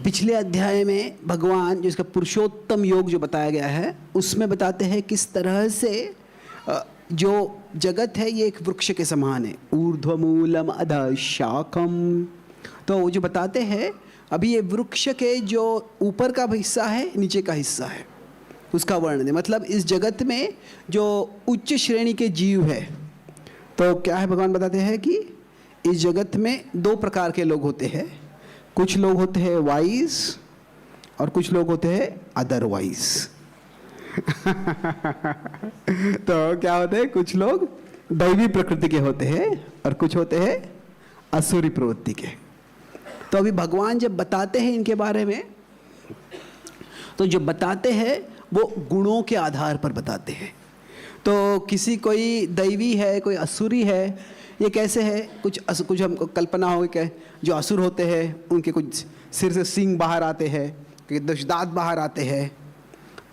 पिछले अध्याय में भगवान जो इसका पुरुषोत्तम योग जो बताया गया है उसमें बताते हैं किस तरह से जो जगत है ये एक वृक्ष के समान है, ऊर्ध्वमूलम अधः शाखम। तो वो जो बताते हैं अभी ये वृक्ष के जो ऊपर का हिस्सा है नीचे का हिस्सा है उसका वर्णन है। मतलब इस जगत में जो उच्च श्रेणी के जीव है तो क्या है, भगवान बताते हैं कि इस जगत में दो प्रकार के लोग होते हैं। कुछ लोग होते हैं वाइज और कुछ लोग होते हैं अदरवाइज। तो क्या होते हैं, कुछ लोग दैवी प्रकृति के होते हैं और कुछ होते हैं असुरी प्रवृत्ति के। तो अभी भगवान जब बताते हैं इनके बारे में तो जो बताते हैं वो गुणों के आधार पर बताते हैं। तो किसी कोई दैवी है कोई असुरी है, ये कैसे है, कुछ हमको कल्पना हो कि जो असुर होते हैं उनके कुछ सिर से सींग बाहर आते हैं, कि दांत बाहर आते हैं।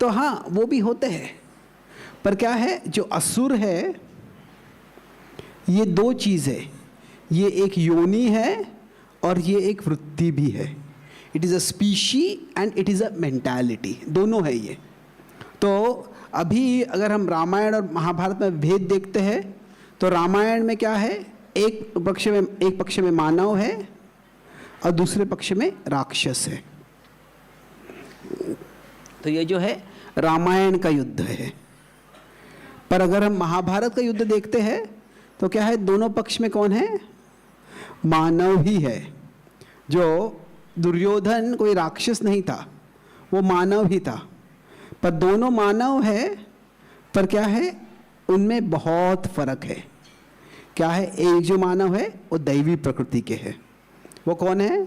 तो हाँ वो भी होते हैं, पर क्या है जो असुर है ये दो चीज़ है, ये एक योनि है और ये एक वृत्ति भी है। It is a species and it is a mentality, दोनों है ये। तो अभी अगर हम रामायण और महाभारत में भेद देखते हैं तो रामायण में क्या है, एक पक्ष में मानव है और दूसरे पक्ष में राक्षस है। तो ये जो है रामायण का युद्ध है। पर अगर हम महाभारत का युद्ध देखते हैं तो क्या है, दोनों पक्ष में कौन है, मानव ही है। जो दुर्योधन कोई राक्षस नहीं था, वो मानव ही था। पर दोनों मानव है, पर क्या है उनमें बहुत फर्क है। क्या है, एक जो मानव है वो दैवी प्रकृति के है, वो कौन है,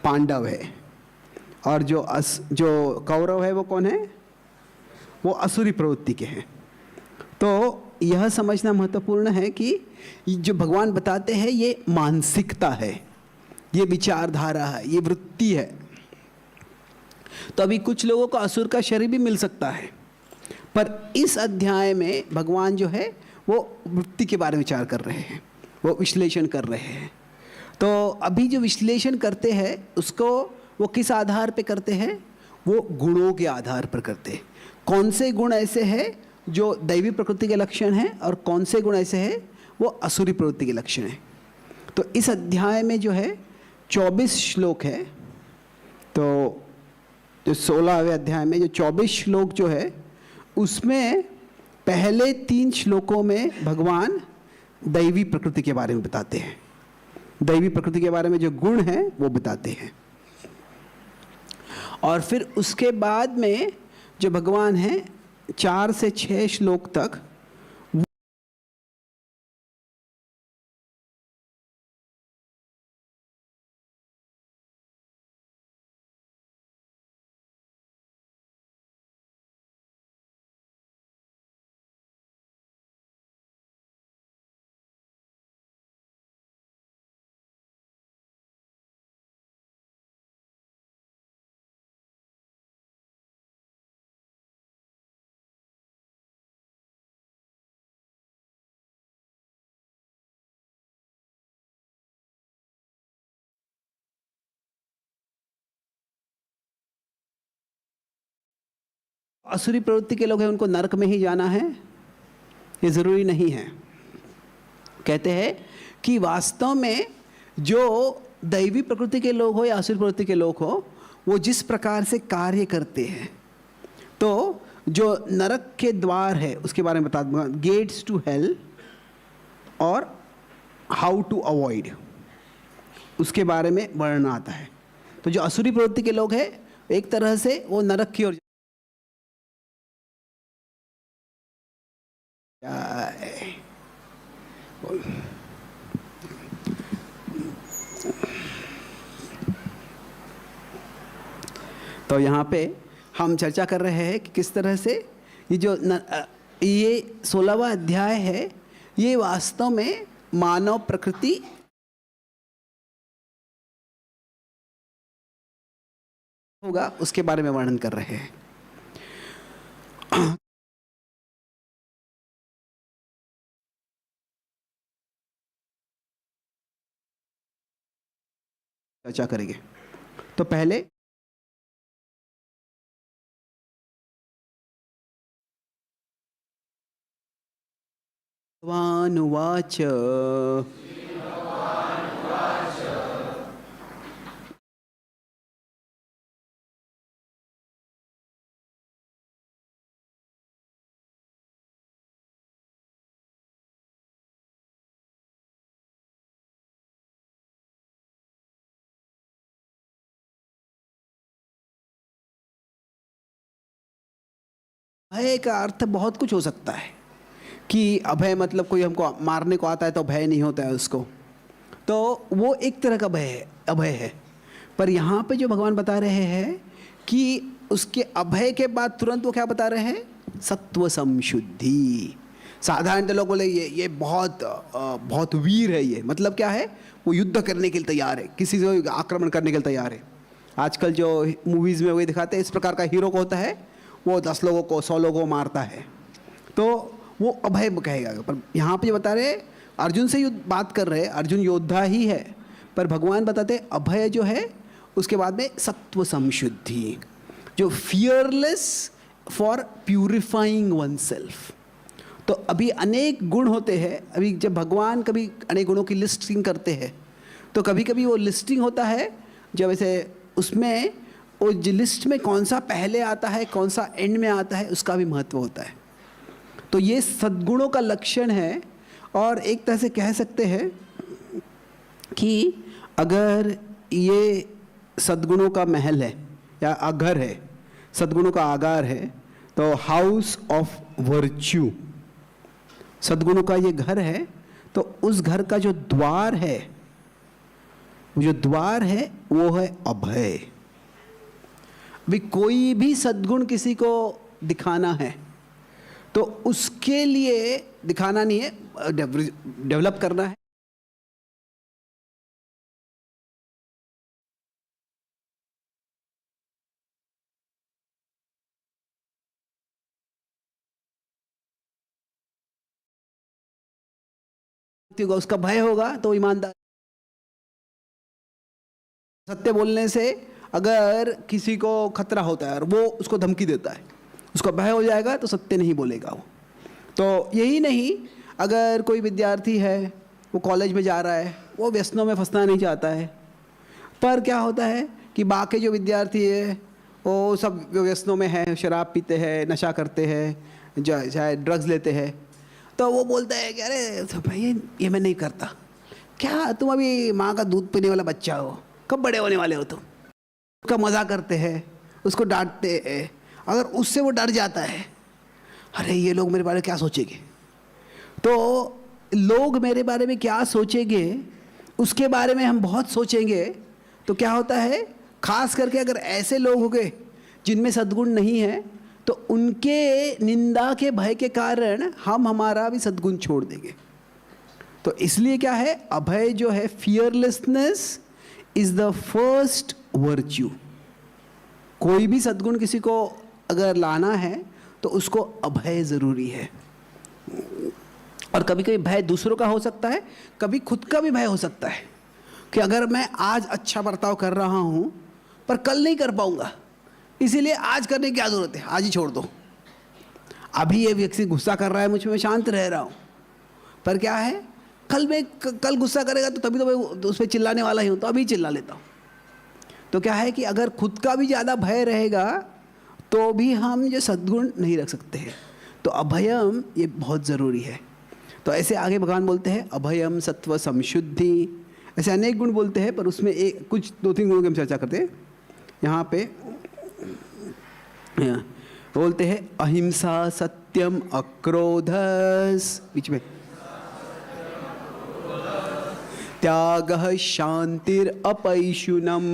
पांडव है। और जो कौरव है वो कौन है, वो असुरी प्रवृत्ति के हैं। तो यह समझना महत्वपूर्ण है कि जो भगवान बताते हैं ये मानसिकता है, ये विचारधारा है, ये वृत्ति है। तो अभी कुछ लोगों को असुर का शरीर भी मिल सकता है, पर इस अध्याय में भगवान जो है वो वृत्ति के बारे में विचार कर रहे हैं, वो विश्लेषण कर रहे हैं। तो अभी जो विश्लेषण करते हैं उसको वो किस आधार पे करते हैं, वो गुणों के आधार पर करते हैं। कौन से गुण ऐसे हैं जो दैवी प्रकृति के लक्षण हैं और कौन से गुण ऐसे हैं वो असुरी प्रवृत्ति के लक्षण हैं। तो इस अध्याय में जो है 24 श्लोक है। तो जो 16वें अध्याय में जो 24 श्लोक जो है उसमें पहले 3 श्लोकों में भगवान दैवी प्रकृति के बारे में बताते हैं, दैवी प्रकृति के बारे में जो गुण हैं वो बताते हैं। और फिर उसके बाद में जो भगवान हैं 4 से 6 श्लोक तक असुरी प्रवृत्ति के लोग हैं उनको नरक में ही जाना है, ये ज़रूरी नहीं है। कहते हैं कि वास्तव में जो दैवी प्रकृति के लोग हो या असुरी प्रवृत्ति के लोग हो, वो जिस प्रकार से कार्य करते हैं, तो जो नरक के द्वार है उसके बारे में बता दूंगा, गेट्स टू हेल और हाउ टू अवॉइड, उसके बारे में वर्णन आता है। तो जो असुरी प्रवृत्ति के लोग हैं एक तरह से वो नरक की ओर तो यहाँ पे हम चर्चा कर रहे हैं कि किस तरह से ये 16वां अध्याय है, ये वास्तव में मानव प्रकृति होगा उसके बारे में वर्णन कर रहे हैं। चर्चा करेंगे। तो पहले भगवानुवाच भय का अर्थ बहुत कुछ हो सकता है कि अभय मतलब कोई हमको मारने को आता है तो भय नहीं होता है उसको, तो वो एक तरह का भय है, अभय है। पर यहाँ पे जो भगवान बता रहे हैं कि उसके अभय के बाद तुरंत वो क्या बता रहे हैं, सत्व संशुद्धि। साधारणतः लोग बोले ये बहुत वीर है, ये मतलब क्या है, वो युद्ध करने के लिए तैयार है, किसी से आक्रमण करने के लिए तैयार है। आजकल जो मूवीज़ में वही दिखाते हैं, इस प्रकार का हीरो को होता है, वो 10 लोगों को 100 लोगों को मारता है, तो वो अभय कहेगा। पर यहाँ पे जो बता रहे अर्जुन से बात कर रहे, अर्जुन योद्धा ही है, पर भगवान बताते अभय जो है उसके बाद में सत्व संशुद्धि, जो fearless for purifying one self. तो अभी अनेक गुण होते हैं, अभी जब भगवान कभी अनेक गुणों की लिस्टिंग करते हैं तो कभी कभी वो लिस्टिंग होता है जब ऐसे उसमें वो लिस्ट में कौन सा पहले आता है कौन सा एंड में आता है उसका भी महत्व होता है। तो ये सद्गुणों का लक्षण है, और एक तरह से कह सकते हैं कि अगर ये सद्गुणों का महल है या अघर है, सद्गुणों का आगार है, तो हाउस ऑफ वर्च्यू, सद्गुणों का ये घर है, तो उस घर का जो द्वार है, जो द्वार है वो है अभय। भी कोई भी सद्गुण किसी को दिखाना है तो उसके लिए दिखाना नहीं है, डेवलप करना है। उसका भय होगा तो ईमानदार, सत्य बोलने से अगर किसी को खतरा होता है और वो उसको धमकी देता है, उसको भय हो जाएगा तो सत्य नहीं बोलेगा वो। तो यही नहीं, अगर कोई विद्यार्थी है वो कॉलेज में जा रहा है, वो व्यसनों में फंसना नहीं चाहता है, पर क्या होता है कि बाकी जो विद्यार्थी है वो सब व्यसनों में है, शराब पीते हैं, नशा करते हैं, चाहे ड्रग्स लेते हैं, तो वो बोलता है कि अरे तो भाई ये मैं नहीं करता। क्या तुम अभी माँ का दूध पीने वाला बच्चा हो, कब बड़े होने वाले हो तुम। उसका मज़ाक करते हैं, उसको डांटते हैं। अगर उससे वो डर जाता है, अरे ये लोग मेरे बारे में क्या सोचेंगे, तो लोग मेरे बारे में क्या सोचेंगे उसके बारे में हम बहुत सोचेंगे। तो क्या होता है, खास करके अगर ऐसे लोग हो गए जिनमें सद्गुण नहीं है, तो उनके निंदा के भय के कारण हम हमारा भी सद्गुण छोड़ देंगे। तो इसलिए क्या है, अभय जो है, fearlessness is the first virtue. कोई भी सद्गुण किसी को अगर लाना है तो उसको अभय ज़रूरी है। और कभी कभी भय दूसरों का हो सकता है, कभी खुद का भी भय हो सकता है कि अगर मैं आज अच्छा बर्ताव कर रहा हूँ पर कल नहीं कर पाऊँगा, इसीलिए आज करने की क्या ज़रूरत है, आज ही छोड़ दो। अभी ये व्यक्ति गुस्सा कर रहा है मुझ में, मैं शांत रह रहा हूँ, पर क्या है कल गुस्सा करेगा तो तभी तो मैं उस पर चिल्लाने वाला ही हूँ, तो अभी चिल्ला लेता हूँ। तो क्या है कि अगर खुद का भी ज़्यादा भय रहेगा तो भी हम ये सद्गुण नहीं रख सकते हैं। तो अभयम ये बहुत ज़रूरी है। तो ऐसे आगे भगवान बोलते हैं अभयम सत्व संशुद्धि, ऐसे अनेक गुण बोलते हैं, पर उसमें एक कुछ 2-3 गुणों की हम चर्चा करते हैं। यहाँ पे बोलते हैं अहिंसा सत्यम अक्रोधस, बीच में त्यागः शांतिर अपैशुनम।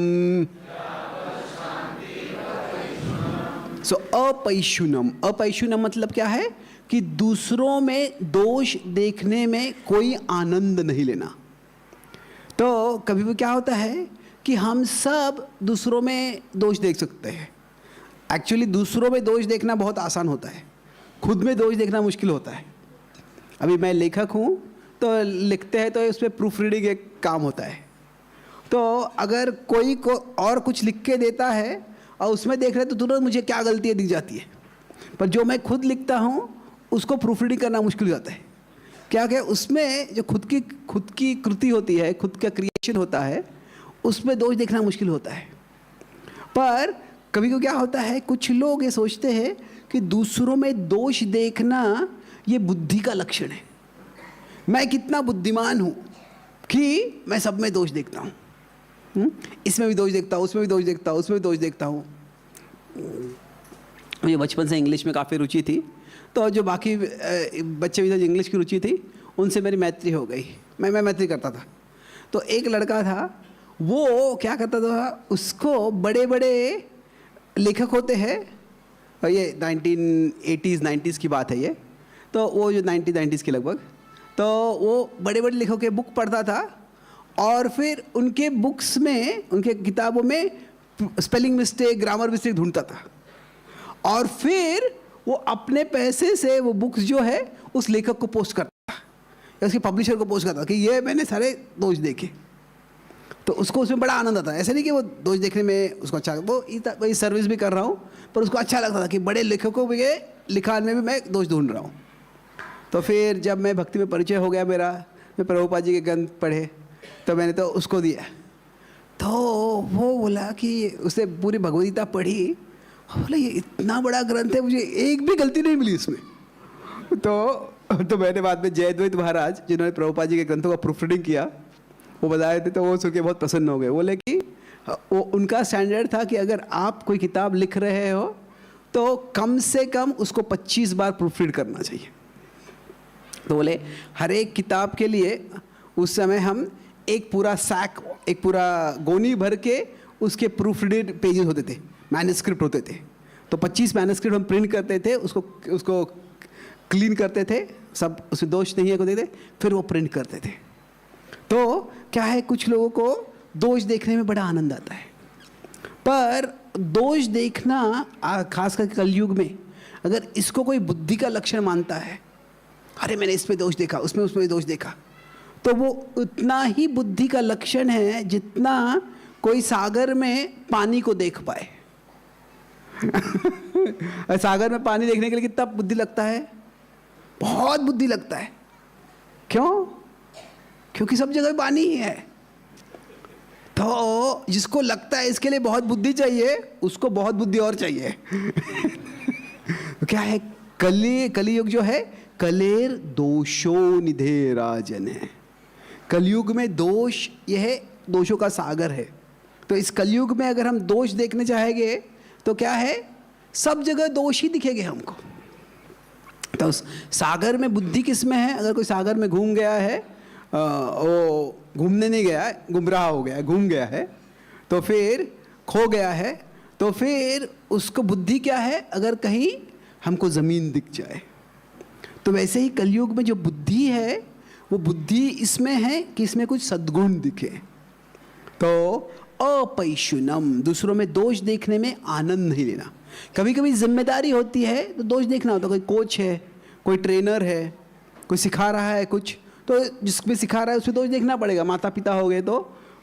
सो अपैशुनम, अपैशुनम मतलब क्या है कि दूसरों में दोष देखने में कोई आनंद नहीं लेना। तो कभी भी क्या होता है कि हम सब दूसरों में दोष देख सकते हैं। एक्चुअली दूसरों में दोष देखना बहुत आसान होता है, खुद में दोष देखना मुश्किल होता है। अभी मैं लेखक हूँ, तो लिखते हैं तो उसमें प्रूफ रीडिंग एक काम होता है। तो अगर कोई को और कुछ लिख के देता है और उसमें देख रहे तो तुरंत मुझे क्या गलतियाँ दिख जाती है, पर जो मैं खुद लिखता हूँ उसको प्रूफ रीडिंग करना मुश्किल हो जाता है। क्या क्या उसमें जो खुद की कृति होती है, खुद का क्रिएशन होता है, उसमें दोष देखना मुश्किल होता है। पर कभी कभी क्या होता है, कुछ लोग ये सोचते हैं कि दूसरों में दोष देखना ये बुद्धि का लक्षण है। मैं कितना बुद्धिमान हूँ कि मैं सब में दोष देखता हूँ, इसमें भी दोष देखता हूँ, उसमें भी दोष देखता हूँ, उसमें भी दोष देखता हूँ। मुझे बचपन से इंग्लिश में काफ़ी रुचि थी, तो जो बाकी बच्चे भी जो इंग्लिश की रुचि थी उनसे मेरी मैत्री हो गई। मैं मैत्री करता था। तो एक लड़का था, वो क्या करता था, उसको बड़े बड़े लेखक होते हैं, और ये 1980s 90s की बात है ये, तो वो जो 90s की लगभग, तो वो बड़े बड़े लेखकों के बुक पढ़ता था और फिर उनके बुक्स में, उनके किताबों में स्पेलिंग मिस्टेक, ग्रामर मिस्टेक ढूंढता था, और फिर वो अपने पैसे से वो बुक्स जो है उस लेखक को पोस्ट करता था या उसके पब्लिशर को पोस्ट करता कि ये मैंने सारे दोष देखे। तो उसको उसमें बड़ा आनंद आता है। ऐसे नहीं कि वो दोष देखने में उसको अच्छा, वो सर्विस भी कर रहा हूँ, पर उसको अच्छा लगता था कि बड़े लेखकों के लिखान में भी मैं दोष ढूंढ रहा हूँ। तो फिर जब मैं भक्ति में परिचय हो गया मेरा, मैं प्रभुपाद जी के ग्रंथ पढ़े, तो मैंने तो उसको दिया। तो वो बोला कि उसने पूरी भगवद्गीता पढ़ी, बोला ये इतना बड़ा ग्रंथ है, मुझे एक भी गलती नहीं मिली इसमें। तो मैंने बाद में जयद्वैत महाराज, जिन्होंने प्रभुपाद जी के ग्रंथों का प्रूफ रीडिंग किया, वो बताए थे, तो वो सुन के बहुत प्रसन्न हो गए। बोले कि वो उनका स्टैंडर्ड था कि अगर आप कोई किताब लिख रहे हो तो कम से कम उसको 25 बार प्रूफ रीड करना चाहिए। तो बोले हर एक किताब के लिए उस समय हम एक पूरा सैक, एक पूरा गोनी भर के उसके प्रूफ रीड पेजेस होते थे, मैन्युस्क्रिप्ट होते थे। तो 25 मैन्युस्क्रिप्ट हम प्रिंट करते थे, उसको क्लीन करते थे, सब उसमें दोष नहीं है को देते, फिर वो प्रिंट करते थे। तो क्या है, कुछ लोगों को दोष देखने में बड़ा आनंद आता है, पर दोष देखना खासकर कलयुग में अगर इसको कोई बुद्धि का लक्षण मानता है, अरे मैंने इसमें दोष देखा, उसमें दोष देखा, तो वो उतना ही बुद्धि का लक्षण है जितना कोई सागर में पानी को देख पाए। सागर में पानी देखने के लिए कितना बुद्धि लगता है, बहुत बुद्धि लगता है। क्यों? क्योंकि सब जगह पानी ही है। तो जिसको लगता है इसके लिए बहुत बुद्धि चाहिए, उसको बहुत बुद्धि और चाहिए। तो क्या है, कलियुग जो है कलेर दोषो निधे राजन है। कलयुग में दोष, यह दोषों का सागर है। तो इस कलयुग में अगर हम दोष देखने चाहेंगे तो क्या है, सब जगह दोष ही दिखेंगे हमको। तो उस सागर में बुद्धि किस में है? अगर कोई सागर में घूम गया है, वो घूमने नहीं गया है, गुमराह हो गया है, घूम गया है, तो फिर खो गया है, तो फिर उसको बुद्धि क्या है, अगर कहीं हमको ज़मीन दिख जाए। तो वैसे ही कलयुग में जो बुद्धि है, वो बुद्धि इसमें है कि इसमें कुछ सद्गुण दिखे। तो अपैशुनम, दूसरों में दोष देखने में आनंद नहीं लेना। कभी कभी जिम्मेदारी होती है तो दोष देखना होता है। कोई कोच है, कोई ट्रेनर है, कोई सिखा रहा है कुछ, तो जिसमें सिखा रहा है उसमें दोष देखना पड़ेगा। माता पिता हो गए तो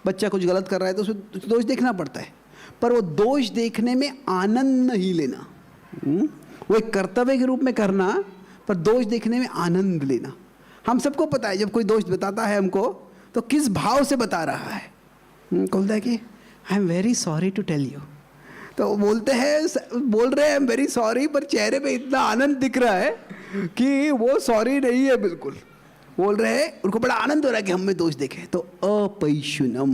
बच्चा कुछ गलत कर रहा है तो उसमें दोष देखना पड़ता है, पर वो दोष देखने में आनंद नहीं लेना। वो एक कर्तव्य के रूप में करना, पर दोष देखने में आनंद लेना। हम सबको पता है जब कोई दोष बताता है हमको तो किस भाव से बता रहा है। बोलता है कि I am very sorry to tell you, तो बोलते हैं, बोल रहे हैं आई एम वेरी सॉरी, पर चेहरे पे इतना आनंद दिख रहा है कि वो सॉरी नहीं है, बिल्कुल बोल रहे हैं, उनको बड़ा आनंद हो रहा है कि हम में दोष देखें। तो अपैशुनम,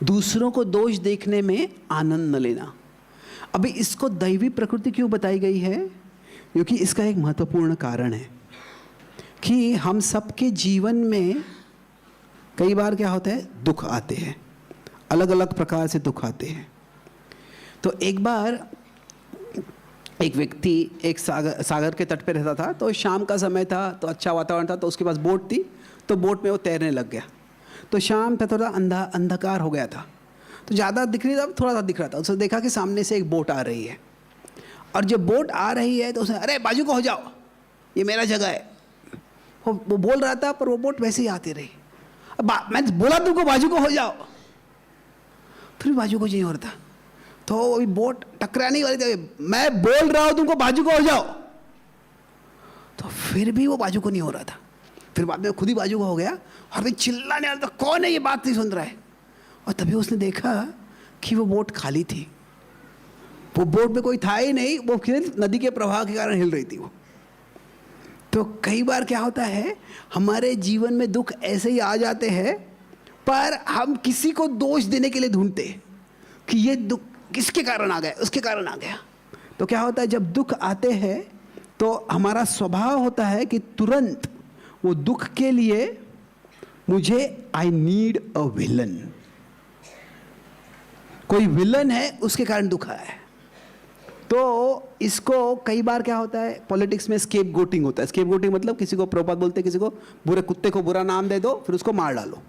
दूसरों को दोष देखने में आनंद न लेना। अभी इसको दैवी प्रकृति क्यों बताई गई है? क्योंकि इसका एक महत्वपूर्ण कारण है कि हम सबके जीवन में कई बार क्या होता है, दुख आते हैं, अलग अलग प्रकार से दुख आते हैं। तो एक बार एक व्यक्ति एक सागर के तट पे रहता था। तो शाम का समय था, तो अच्छा वातावरण था, तो उसके पास बोट थी, तो बोट में वो तैरने लग गया। तो शाम था, थोड़ा अंधकार हो गया था, तो ज़्यादा दिख नहीं था, थोड़ा सा दिख रहा था। उसने देखा कि सामने से एक बोट आ रही है, और जब बोट आ रही है तो उसने, अरे बाजू को हो जाओ, ये मेरा जगह है, वो बोल रहा था, पर वो बोट वैसे ही आती रही। मैं बोला तुमको बाजू को हो जाओ, फिर बाजू को चाहिए हो रहा था। तो अभी बोट टकराने वाली थी, मैं बोल रहा हूं तुमको बाजू को हो जाओ, तो फिर भी वो बाजू को नहीं हो रहा था। फिर बाद में खुद ही बाजू को हो गया और फिर चिल्लाने वाला था, कौन है ये बात नहीं सुन रहा है। और तभी उसने देखा कि वो बोट खाली थी, वो बोट में कोई था ही नहीं, वो नदी के प्रवाह के कारण हिल रही थी वो। तो कई बार क्या होता है, हमारे जीवन में दुख ऐसे ही आ जाते हैं, पर हम किसी को दोष देने के लिए ढूंढते हैं कि ये दुख किसके कारण आ गया, उसके कारण आ गया। तो क्या होता है, जब दुख आते हैं तो हमारा स्वभाव होता है कि तुरंत वो दुख के लिए मुझे आई नीड अ विलन, कोई विलन है उसके कारण दुख आया है। तो इसको कई बार क्या होता है, पॉलिटिक्स में स्केप गोटिंग होता है। स्केप गोटिंग मतलब किसी को, प्रभुपाद बोलते हैं, किसी को बुरे कुत्ते को बुरा नाम दे दो, फिर उसको मार डालो।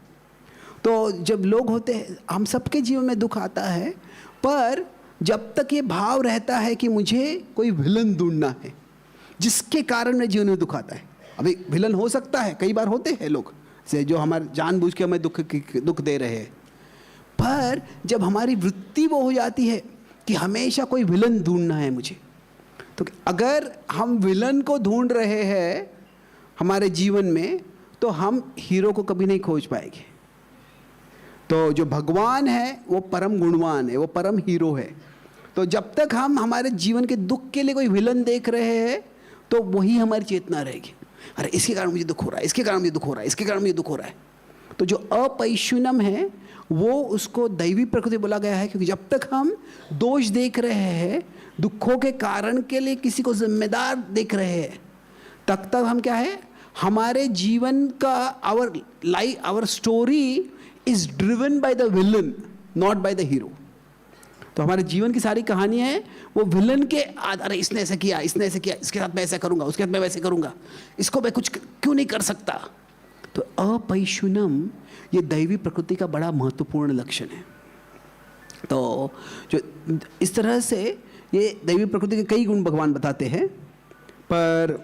तो जब लोग होते हैं, हम सबके जीवन में दुख आता है, पर जब तक ये भाव रहता है कि मुझे कोई विलन ढूंढना है जिसके कारण मेरे जीवन में दुख आता है। अभी विलन हो सकता है, कई बार होते हैं लोग से जो हमारे जानबूझ के हमें दुख दे रहे हैं, पर जब हमारी वृत्ति वो हो जाती है कि हमेशा कोई विलन ढूंढना है मुझे, तो अगर हम विलन को ढूंढ रहे हैं हमारे जीवन में, तो हम हीरो को कभी नहीं खोज पाएंगे। तो जो भगवान है वो परम गुणवान है, वो परम हीरो है। तो जब तक हम हमारे जीवन के दुख के लिए कोई विलन देख रहे हैं, तो वही हमारी चेतना रहेगी। अरे इसके कारण मुझे दुख हो रहा है, इसके कारण मुझे दुख हो रहा है, इसके कारण मुझे दुख हो रहा है। तो जो अपैशुनम है वो उसको दैवी प्रकृति बोला गया है, क्योंकि जब तक हम दोष देख रहे हैं, दुखों के कारण के लिए किसी को जिम्मेदार देख रहे हैं, तब तक हम क्या है, हमारे जीवन का our story is driven by the villain, not by the hero. तो हमारे जीवन की सारी कहानी है वो विलन के अरे इसने ऐसा किया, इसने ऐसा किया, इसके साथ मैं ऐसा करूंगा, उसके साथ मैं वैसे करूंगा, इसको मैं कुछ क्यों नहीं कर सकता। तो अपैशुनम ये दैवी प्रकृति का बड़ा महत्वपूर्ण लक्षण है। तो जो इस तरह से ये दैवी प्रकृति के कई गुण भगवान बताते हैं, पर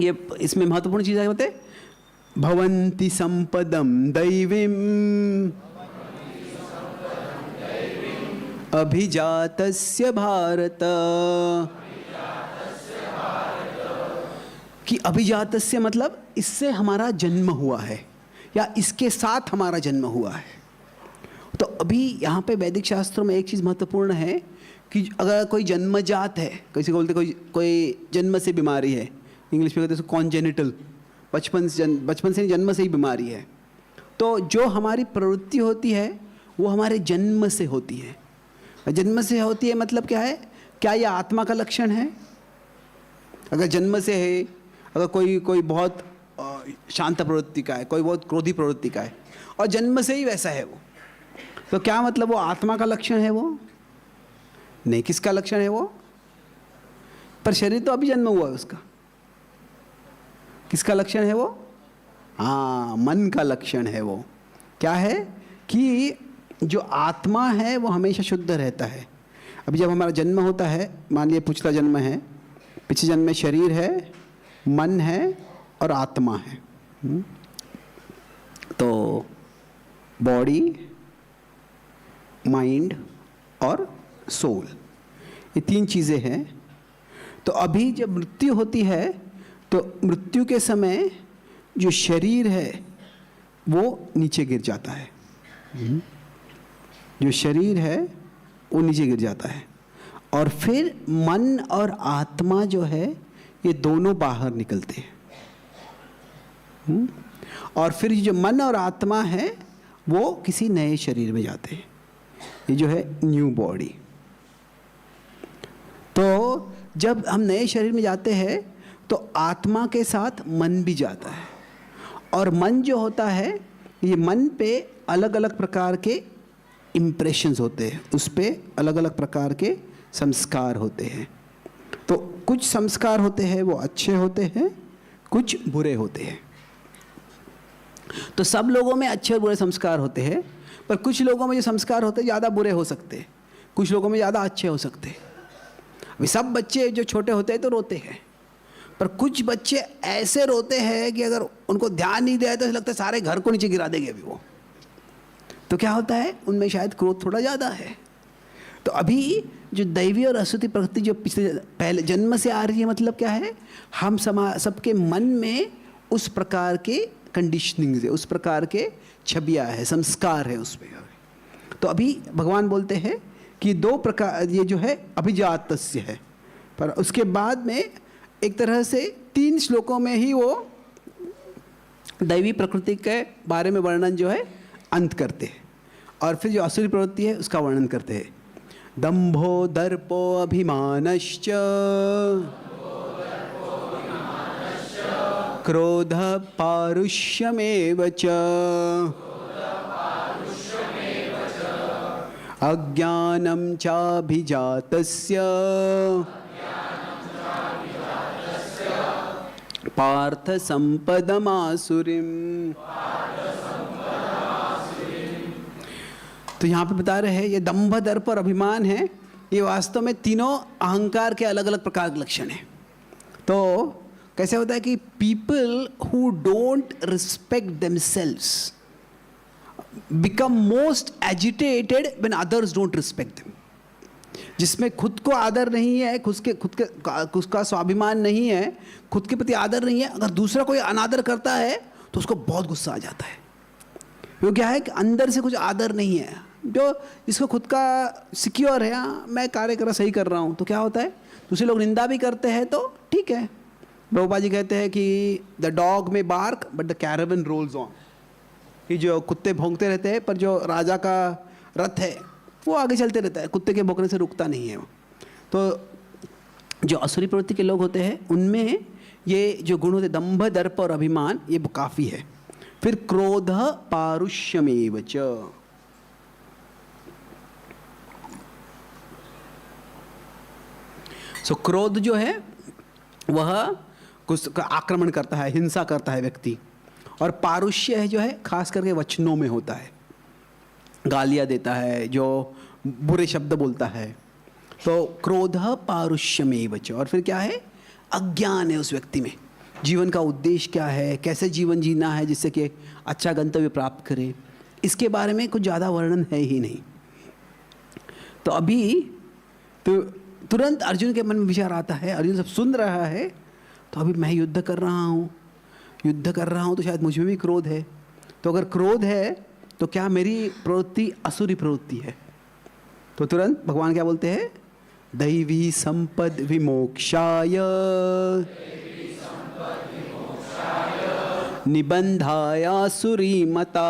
ये इसमें महत्वपूर्ण चीज़ है, बताए भवन्ति संपदम दैवीम अभिजातस्य भारत, कि अभिजातस्य मतलब इससे हमारा जन्म हुआ है या इसके साथ हमारा जन्म हुआ है। तो अभी यहाँ पे वैदिक शास्त्रों में एक चीज़ महत्वपूर्ण है कि अगर कोई जन्मजात है, किसी को बोलते कोई जन्म से बीमारी है, इंग्लिश में कहते हैं कॉन्जेनिटल, बचपन से जन्म से ही बीमारी है। तो जो हमारी प्रवृत्ति होती है वो हमारे जन्म से होती है। जन्म से होती है मतलब क्या है, क्या यह आत्मा का लक्षण है? अगर जन्म से है, अगर कोई बहुत शांत प्रवृत्ति का है, कोई बहुत क्रोधी प्रवृत्ति का है और जन्म से ही वैसा है वो, तो क्या मतलब वो आत्मा का लक्षण है? वो नहीं। किसका लक्षण है वो? पर शरीर तो अभी जन्म हुआ है उसका। किसका लक्षण है वो? हाँ, मन का लक्षण है वो। क्या है कि जो आत्मा है वो हमेशा शुद्ध रहता है। अभी जब हमारा जन्म होता है, मान लीजिए पिछला जन्म है, पिछले जन्म में शरीर है, मन है और आत्मा है। तो बॉडी, माइंड और सोल, ये तीन चीज़ें हैं। तो अभी जब मृत्यु होती है तो मृत्यु के समय जो शरीर है वो नीचे गिर जाता है। जो शरीर है वो नीचे गिर जाता है और फिर मन और आत्मा जो है ये दोनों बाहर निकलते हैं। और फिर जो मन और आत्मा है वो किसी नए शरीर में जाते हैं। ये जो है न्यू बॉडी। तो जब हम नए शरीर में जाते हैं तो आत्मा के साथ मन भी जाता है, और मन जो होता है, ये मन पे अलग अलग प्रकार के इम्प्रेशंस होते हैं, उस पे अलग अलग प्रकार के संस्कार होते हैं। तो कुछ संस्कार होते हैं वो अच्छे होते हैं, कुछ बुरे होते हैं। तो सब लोगों में अच्छे और बुरे संस्कार होते हैं, पर कुछ लोगों में जो संस्कार होते हैं ज़्यादा बुरे हो सकते हैं, कुछ लोगों में ज़्यादा अच्छे हो सकते हैं। अभी सब बच्चे जो छोटे होते हैं तो रोते हैं, पर कुछ बच्चे ऐसे रोते हैं कि अगर उनको ध्यान नहीं दिया तो लगता है सारे घर को नीचे गिरा देंगे अभी वो। तो क्या होता है, उनमें शायद क्रोध थोड़ा ज़्यादा है। तो अभी जो दैवी और असुरी प्रकृति जो पिछले पहले जन्म से आ रही है, मतलब क्या है, हम सबके मन में उस प्रकार के कंडीशनिंग है, उस प्रकार के छवियाँ है, संस्कार है उसमें। तो अभी भगवान बोलते हैं कि दो प्रकार ये जो है अभिजातस्य है, पर उसके बाद में एक तरह से 3 श्लोकों में ही वो दैवी प्रकृति के बारे में वर्णन जो है अंत करते हैं, और फिर जो असुरी प्रवृत्ति है उसका वर्णन करते हैं। दंभो दर्पो अभिमानश्च क्रोध पारुष्यमेव च अज्ञानं चाभिजातस्य पार्थ संपदमासुरीम्। तो यहाँ पे बता रहे हैं ये दंभ दर्प और अभिमान है, ये वास्तव में तीनों अहंकार के अलग अलग प्रकार के लक्षण हैं। तो कैसे होता है कि people who don't respect themselves become most agitated when others don't respect them. जिसमें खुद को आदर नहीं है, खुद का स्वाभिमान नहीं है, खुद के प्रति आदर नहीं है, अगर दूसरा कोई अनादर करता है तो उसको बहुत गुस्सा आ जाता है। वो क्या है कि अंदर से कुछ आदर नहीं है। जो जिसको खुद का सिक्योर है, हाँ मैं कार्य सही कर रहा हूँ, तो क्या होता है दूसरे लोग निंदा भी करते हैं तो ठीक है। प्रभुपाद जी कहते हैं कि the dog may bark but the caravan rolls on, कि जो कुत्ते भौंकते रहते हैं पर जो राजा का रथ है वो आगे चलते रहता है, कुत्ते के भौंकने से रुकता नहीं है वो। तो जो असुरी प्रवृत्ति के लोग होते हैं उनमें ये जो गुण होते दंभ दर्प और अभिमान, ये काफ़ी है। फिर क्रोध पारुष्यमेव च, सो क्रोध जो है वह कुछ का आक्रमण करता है, हिंसा करता है व्यक्ति। और पारुष्य है जो है खास करके वचनों में होता है, गालियाँ देता है, जो बुरे शब्द बोलता है। तो क्रोध पारुष्यमेव च, और फिर क्या है, अज्ञान है उस व्यक्ति में, जीवन का उद्देश्य क्या है, कैसे जीवन जीना है जिससे कि अच्छा गंतव्य प्राप्त करे, इसके बारे में कुछ ज़्यादा वर्णन है ही नहीं। तो अभी तो तुरंत अर्जुन के मन में विचार आता है, अर्जुन सब सुन रहा है, तो अभी मैं युद्ध कर रहा हूँ तो शायद मुझ में भी क्रोध है। तो अगर क्रोध है तो क्या मेरी प्रवृत्ति असुरी प्रवृत्ति है? तो तुरंत भगवान क्या बोलते हैं, दैवी संपद विमोक्षाय निबंधायासुरी मता।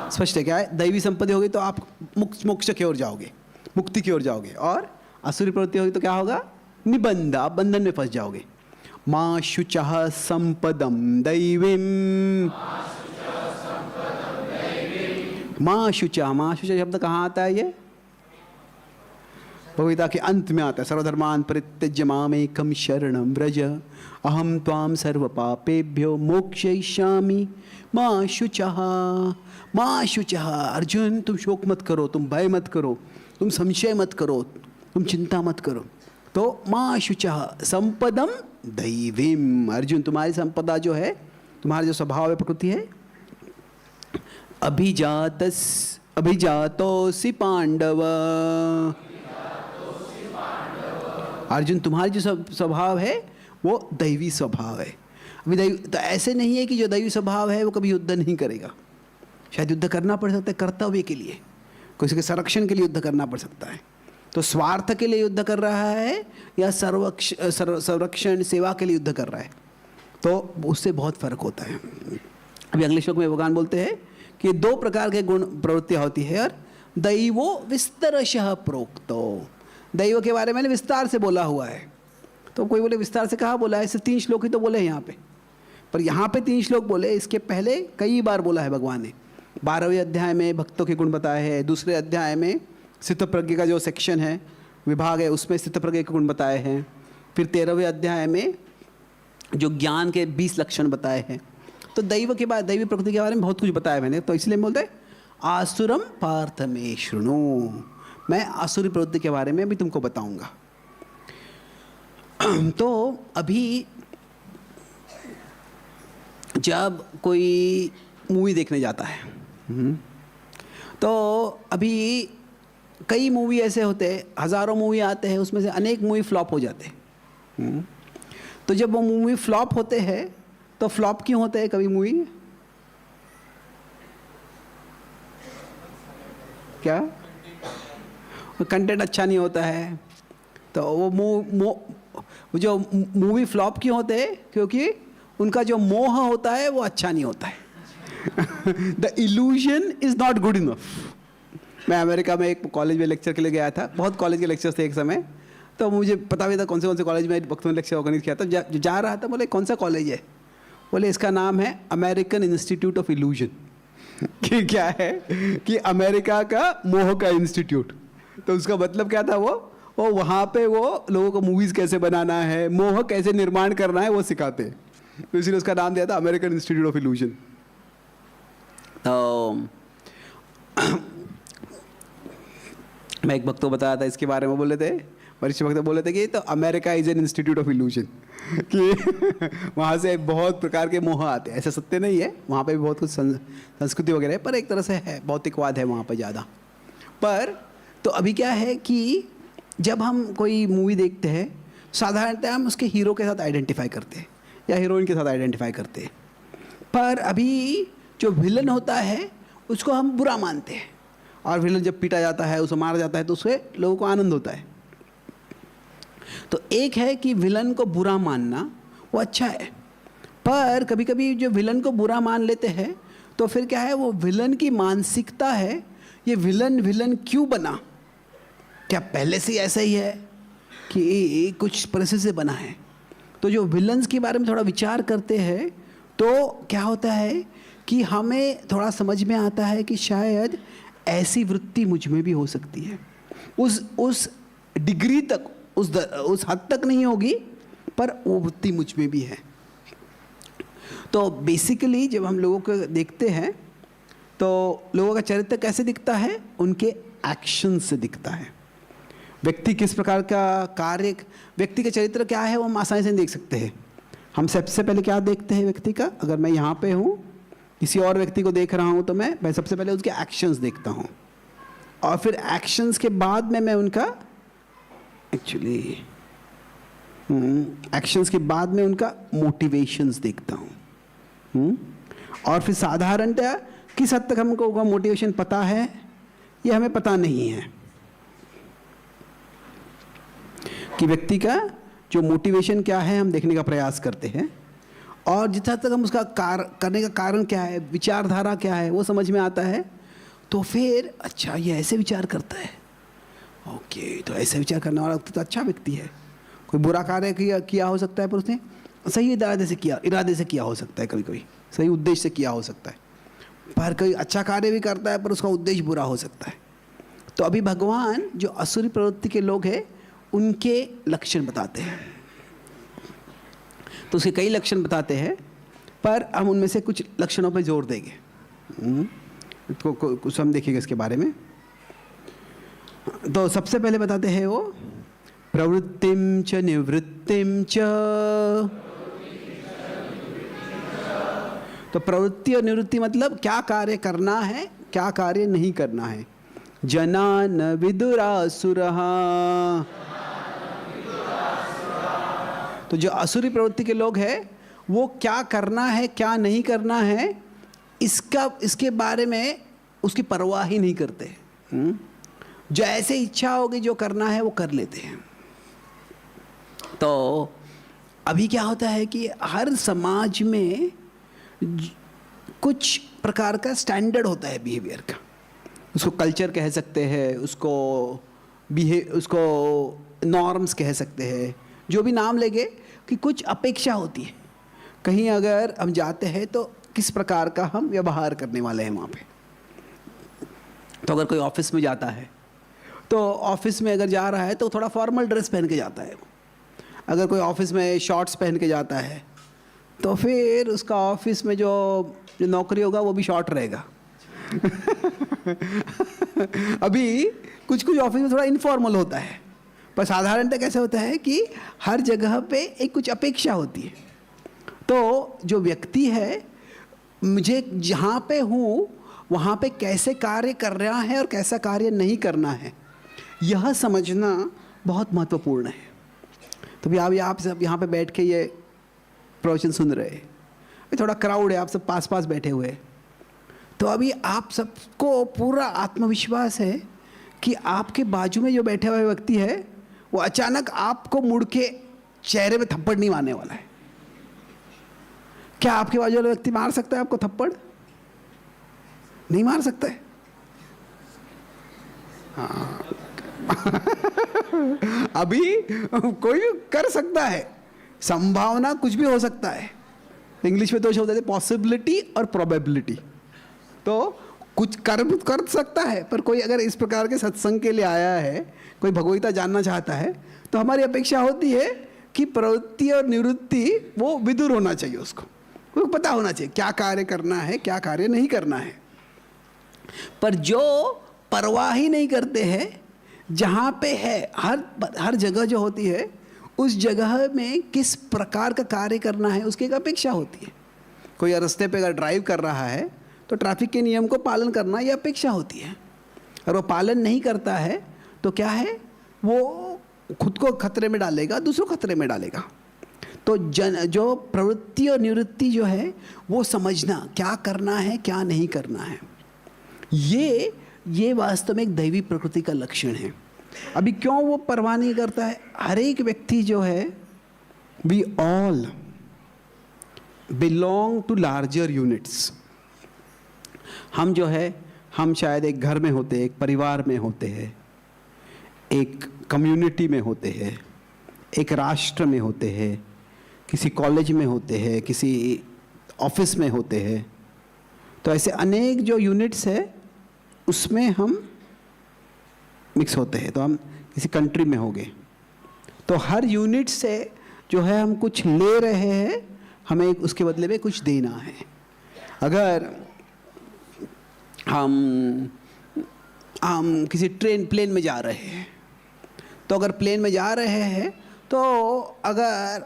स्पष्ट है क्या है, दैवी संपत्ति होगी तो आप मोक्ष की ओर जाओगे, मुक्ति की ओर जाओगे, और असुरी प्रवृत्ति होगी तो क्या होगा, निबंध, आप बंधन में फंस जाओगे। मां शुचः संपदम दैवीम, मां शुचः शब्द कहाँ आता है, ये भगवद्गीता के अंत में आता है। सर्वधर्मान् परित्यज्य मामेकं शरणं व्रज अहं त्वां सर्वपापेभ्यो मोक्षयिष्यामि मां शुचः। मां शुचः, अर्जुन तुम शोक मत करो, तुम भय मत करो, तुम संशय मत करो, तुम चिंता मत करो। तो मां शुचः संपदम दैवीम, अर्जुन तुम्हारी संपदा जो है, तुम्हारा जो स्वभाव है, प्रकृति है, अभिजातोसि पांडव। अर्जुन तुम्हारी जो स्वभाव है वो दैवी स्वभाव है। अभी दैवी तो ऐसे नहीं है कि जो दैवी स्वभाव है वो कभी युद्ध नहीं करेगा, शायद युद्ध करना पड़ सकता है कर्तव्य के लिए, किसी के संरक्षण के लिए युद्ध करना पड़ सकता है। तो स्वार्थ के लिए युद्ध कर रहा है या संरक्षण सेवा के लिए युद्ध कर रहा है, तो उससे बहुत फर्क होता है। अभी अगले श्लोक में भगवान बोलते हैं कि 2 प्रकार के गुण प्रवृत्तियाँ होती है, और दैवो विस्तरशः प्रोक्तो, दैव के बारे में विस्तार से बोला हुआ है। तो कोई बोले विस्तार से कहाँ बोला है, सिर्फ 3 श्लोक ही तो बोले हैं यहाँ पे, पर यहाँ पे 3 श्लोक बोले, इसके पहले कई बार बोला है भगवान ने। 12वें अध्याय में भक्तों के गुण बताए हैं, दूसरे अध्याय में स्थितप्रज्ञ का जो सेक्शन है, विभाग है, उसमें स्थितप्रज्ञ के गुण बताए हैं। फिर 13वें अध्याय में जो ज्ञान के 20 लक्षण बताए हैं। तो दैव के बाद दैवी प्रकृति के बारे में बहुत कुछ बताया मैंने, तो इसलिए बोलते हैं आसुरम पार्थ मे शृणु, मैं आसुरी प्रवृत्ति के बारे में भी तुमको बताऊंगा। तो अभी जब कोई मूवी देखने जाता है, तो अभी कई मूवी ऐसे होते हैं, हज़ारों मूवी आते हैं, उसमें से अनेक मूवी फ्लॉप हो जाते हैं। तो जब वो मूवी फ्लॉप होते हैं तो फ्लॉप क्यों होते हैं कभी मूवी? क्या कंटेंट अच्छा नहीं होता है, तो वो जो मूवी फ्लॉप क्यों होते हैं? क्योंकि उनका जो मोह होता है वो अच्छा नहीं होता है। The illusion is not good enough. मैं अमेरिका में एक कॉलेज में लेक्चर के लिए गया था, बहुत कॉलेज के लेक्चर्स थे एक समय, तो मुझे पता भी था कौन से कॉलेज में वक्त में लेक्चर ऑर्गेनाइज किया था। जो जा रहा था, बोले कौन सा कॉलेज है? बोले इसका नाम है अमेरिकन इंस्टीट्यूट ऑफ इल्यूजन। कि क्या है कि अमेरिका का मोह का इंस्टीट्यूट। तो उसका मतलब क्या था? वो वहाँ पे वो लोगों को मूवीज़ कैसे बनाना है, मोह कैसे निर्माण करना है वो सिखाते हैं, तो इसलिए उसका नाम दिया था अमेरिकन इंस्टीट्यूट ऑफ इल्यूजन। मैं एक वक्त तो बताया था इसके बारे में, बोले थे वरिष्ठ वक्त बोले थे कि तो America is an institute of illusion, कि वहाँ से बहुत प्रकार के मोह आते हैं। ऐसा सत्य नहीं है, वहाँ पे भी बहुत कुछ संस्कृति वगैरह है, पर एक तरह से है, भौतिकवाद है वहाँ पर ज़्यादा। पर तो अभी क्या है कि जब हम कोई मूवी देखते हैं, साधारणतः हम उसके हीरो के साथ आइडेंटिफाई करते हैं या हीरोइन के साथ आइडेंटिफाई करते हैं, पर अभी जो विलन होता है उसको हम बुरा मानते हैं, और विलन जब पीटा जाता है, उसे मारा जाता है, तो उससे लोगों को आनंद होता है। तो एक है कि विलन को बुरा मानना वो अच्छा है, पर कभी कभी जो विलन को बुरा मान लेते हैं तो फिर क्या है, वो विलन की मानसिकता है, ये विलन क्यों बना? क्या पहले से ऐसा ही है कि कुछ परिस्थिति से बना है? तो जो विलन्स के बारे में थोड़ा विचार करते हैं तो क्या होता है कि हमें थोड़ा समझ में आता है कि शायद ऐसी वृत्ति मुझ में भी हो सकती है। उस डिग्री तक, उस हद तक नहीं होगी, पर वो वृत्ति मुझ में भी है। तो बेसिकली जब हम लोगों को देखते हैं तो लोगों का चरित्र कैसे दिखता है? उनके एक्शन से दिखता है। व्यक्ति किस प्रकार का कार्य, व्यक्ति का चरित्र क्या है वो हम आसानी से नहीं देख सकते हैं। हम सबसे पहले क्या देखते हैं व्यक्ति का? अगर मैं यहाँ पे हूँ, किसी और व्यक्ति को देख रहा हूँ, तो मैं सबसे पहले उसके एक्शंस देखता हूँ, और फिर एक्शंस के बाद में मैं उनका एक्शंस के बाद में उनका मोटिवेशंस देखता हूँ। और फिर साधारणतः किस हद तक हमको मोटिवेशन पता है ये हमें पता नहीं है, कि व्यक्ति का जो मोटिवेशन क्या है हम देखने का प्रयास करते हैं, और जितना तक हम उसका करने का कारण क्या है, विचारधारा क्या है, वो समझ में आता है, तो फिर अच्छा ये ऐसे विचार करता है, ओके, तो ऐसे विचार करने वाला तो अच्छा व्यक्ति है। कोई बुरा कार्य किया हो सकता है, पर उसने सही इरादे से किया हो सकता है, कभी कभी सही उद्देश्य से किया हो सकता है, पर कोई अच्छा कार्य भी करता है पर उसका उद्देश्य बुरा हो सकता है। तो अभी भगवान जो असुरी प्रवृत्ति के लोग हैं उनके लक्षण बताते हैं, तो उसके कई लक्षण बताते हैं, पर हम उनमें से कुछ लक्षणों पर जोर देंगे। कुछ हम देखेंगे इसके बारे में। तो सबसे पहले बताते हैं वो प्रवृत्तिम च निवृत्तिम च। तो प्रवृत्ति और निवृत्ति मतलब क्या कार्य करना है, क्या कार्य नहीं करना है। जना न विदुरासुरः। तो जो असुरी प्रवृत्ति के लोग हैं वो क्या करना है क्या नहीं करना है इसके बारे में उसकी परवाह ही नहीं करते। जो ऐसे इच्छा होगी जो करना है वो कर लेते हैं। तो अभी क्या होता है कि हर समाज में कुछ प्रकार का स्टैंडर्ड होता है बिहेवियर का, उसको कल्चर कह सकते हैं, उसको नॉर्म्स कह सकते हैं, जो भी नाम लेंगे, कि कुछ अपेक्षा होती है। कहीं अगर हम जाते हैं तो किस प्रकार का हम व्यवहार करने वाले हैं वहाँ पे। तो अगर कोई ऑफिस में जाता है तो ऑफिस में अगर जा रहा है तो थोड़ा फॉर्मल ड्रेस पहन के जाता है। अगर कोई ऑफिस में शॉर्ट्स पहन के जाता है तो फिर उसका ऑफिस में जो नौकरी होगा वो भी शॉर्ट रहेगा। अभी कुछ ऑफिस में थोड़ा इनफॉर्मल होता है, पर साधारणतः कैसे होता है कि हर जगह पे एक कुछ अपेक्षा होती है। तो जो व्यक्ति है, मुझे जहाँ पे हूँ वहाँ पे कैसे कार्य कर रहा है और कैसा कार्य नहीं करना है, यह समझना बहुत महत्वपूर्ण है। तो भी आप सब यहाँ पे बैठ के ये प्रवचन सुन रहे हैं, थोड़ा क्राउड है, आप सब पास पास बैठे हुए हैं, तो अभी आप सबको पूरा आत्मविश्वास है कि आपके बाजू में जो बैठे हुए व्यक्ति है वो अचानक आपको मुड़ के चेहरे में थप्पड़ नहीं मारने वाला है। क्या आपके बाजू वाला व्यक्ति मार सकता है आपको थप्पड़? नहीं मार सकता है। हाँ अभी कोई कर सकता है, संभावना कुछ भी हो सकता है। इंग्लिश में दो शब्द होते हैं, पॉसिबिलिटी और प्रोबेबिलिटी। तो कुछ कर सकता है, पर कोई अगर इस प्रकार के सत्संग के लिए आया है, कोई भगवद्गीता जानना चाहता है, तो हमारी अपेक्षा होती है कि प्रवृत्ति और निवृत्ति वो विदुर होना चाहिए, उसको पता होना चाहिए क्या कार्य करना है, क्या कार्य नहीं करना है। पर जो परवाह ही नहीं करते हैं, जहाँ पे है हर जगह जो होती है, उस जगह में किस प्रकार का कार्य करना है उसकी एक अपेक्षा होती है। कोई रास्ते पे अगर ड्राइव कर रहा है तो ट्रैफिक के नियम को पालन करना ये अपेक्षा होती है, और वो पालन नहीं करता है तो क्या है, वो खुद को खतरे में डालेगा, दूसरों को खतरे में डालेगा। तो जो प्रवृत्ति और निवृत्ति जो है वो समझना, क्या करना है क्या नहीं करना है, ये वास्तव में एक दैवी प्रकृति का लक्षण है। अभी क्यों वो परवाह नहीं करता है? हर एक व्यक्ति जो है, we all belong to larger units. हम जो है, हम शायद एक घर में होते हैं, एक परिवार में होते हैं, एक कम्युनिटी में होते हैं, एक राष्ट्र में होते हैं, किसी कॉलेज में होते हैं, किसी ऑफिस में होते हैं। तो ऐसे अनेक जो यूनिट्स है उसमें हम मिक्स होते हैं। तो हम किसी कंट्री में हो गए, तो हर यूनिट से जो है हम कुछ ले रहे हैं, हमें उसके बदले में कुछ देना है। अगर हम किसी प्लेन में जा रहे हैं, तो अगर प्लेन में जा रहे हैं तो अगर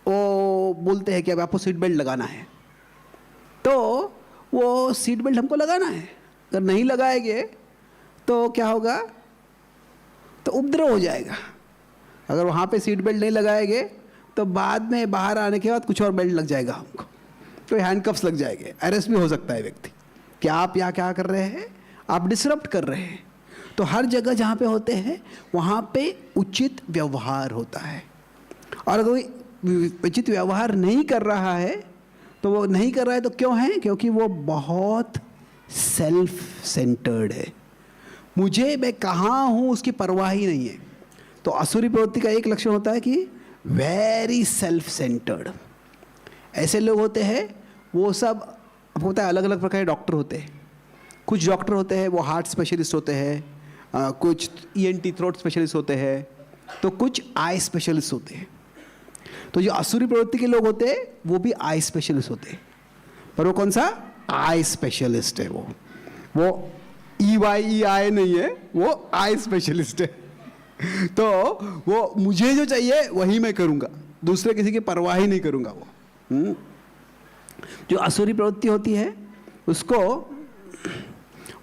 वो बोलते हैं कि अब आपको सीट बेल्ट लगाना है, तो वो सीट बेल्ट हमको लगाना है। अगर नहीं लगाएंगे तो क्या होगा, तो उपद्रव हो जाएगा। अगर वहाँ पे सीट बेल्ट नहीं लगाएंगे तो बाद में बाहर आने के बाद कुछ और बेल्ट लग जाएगा हमको, तो हैंडकफ्स लग जाएंगे, अरेस्ट भी हो सकता है व्यक्ति कि आप यहाँ क्या कर रहे हैं, आप डिसरप्ट कर रहे हैं। तो हर जगह जहाँ पे होते हैं वहाँ पे उचित व्यवहार होता है, और अगर कोई उचित व्यवहार नहीं कर रहा है तो वो नहीं कर रहा है तो क्यों है? क्योंकि वो बहुत सेल्फ सेंटर्ड है। मुझे, मैं कहाँ हूँ उसकी परवाह ही नहीं है। तो आसुरी प्रवृत्ति का एक लक्षण होता है कि वेरी सेल्फ सेंटर्ड। ऐसे लोग होते हैं, वो सब आपको पता है, अलग अलग प्रकार के डॉक्टर होते हैं। कुछ डॉक्टर होते हैं वो हार्ट स्पेशलिस्ट होते हैं, कुछ ENT थ्रोट स्पेशलिस्ट होते हैं, तो कुछ आई स्पेशलिस्ट होते हैं। तो जो आसुरी प्रवृत्ति के लोग होते हैं वो भी आई स्पेशलिस्ट होते हैं, पर वो कौन सा आई स्पेशलिस्ट है? वो EYEI नहीं है, वो आई स्पेशलिस्ट है। तो वो मुझे जो चाहिए वही मैं करूँगा, दूसरे किसी की परवाह ही नहीं करूँगा। वो जो आसुरी प्रवृत्ति होती है उसको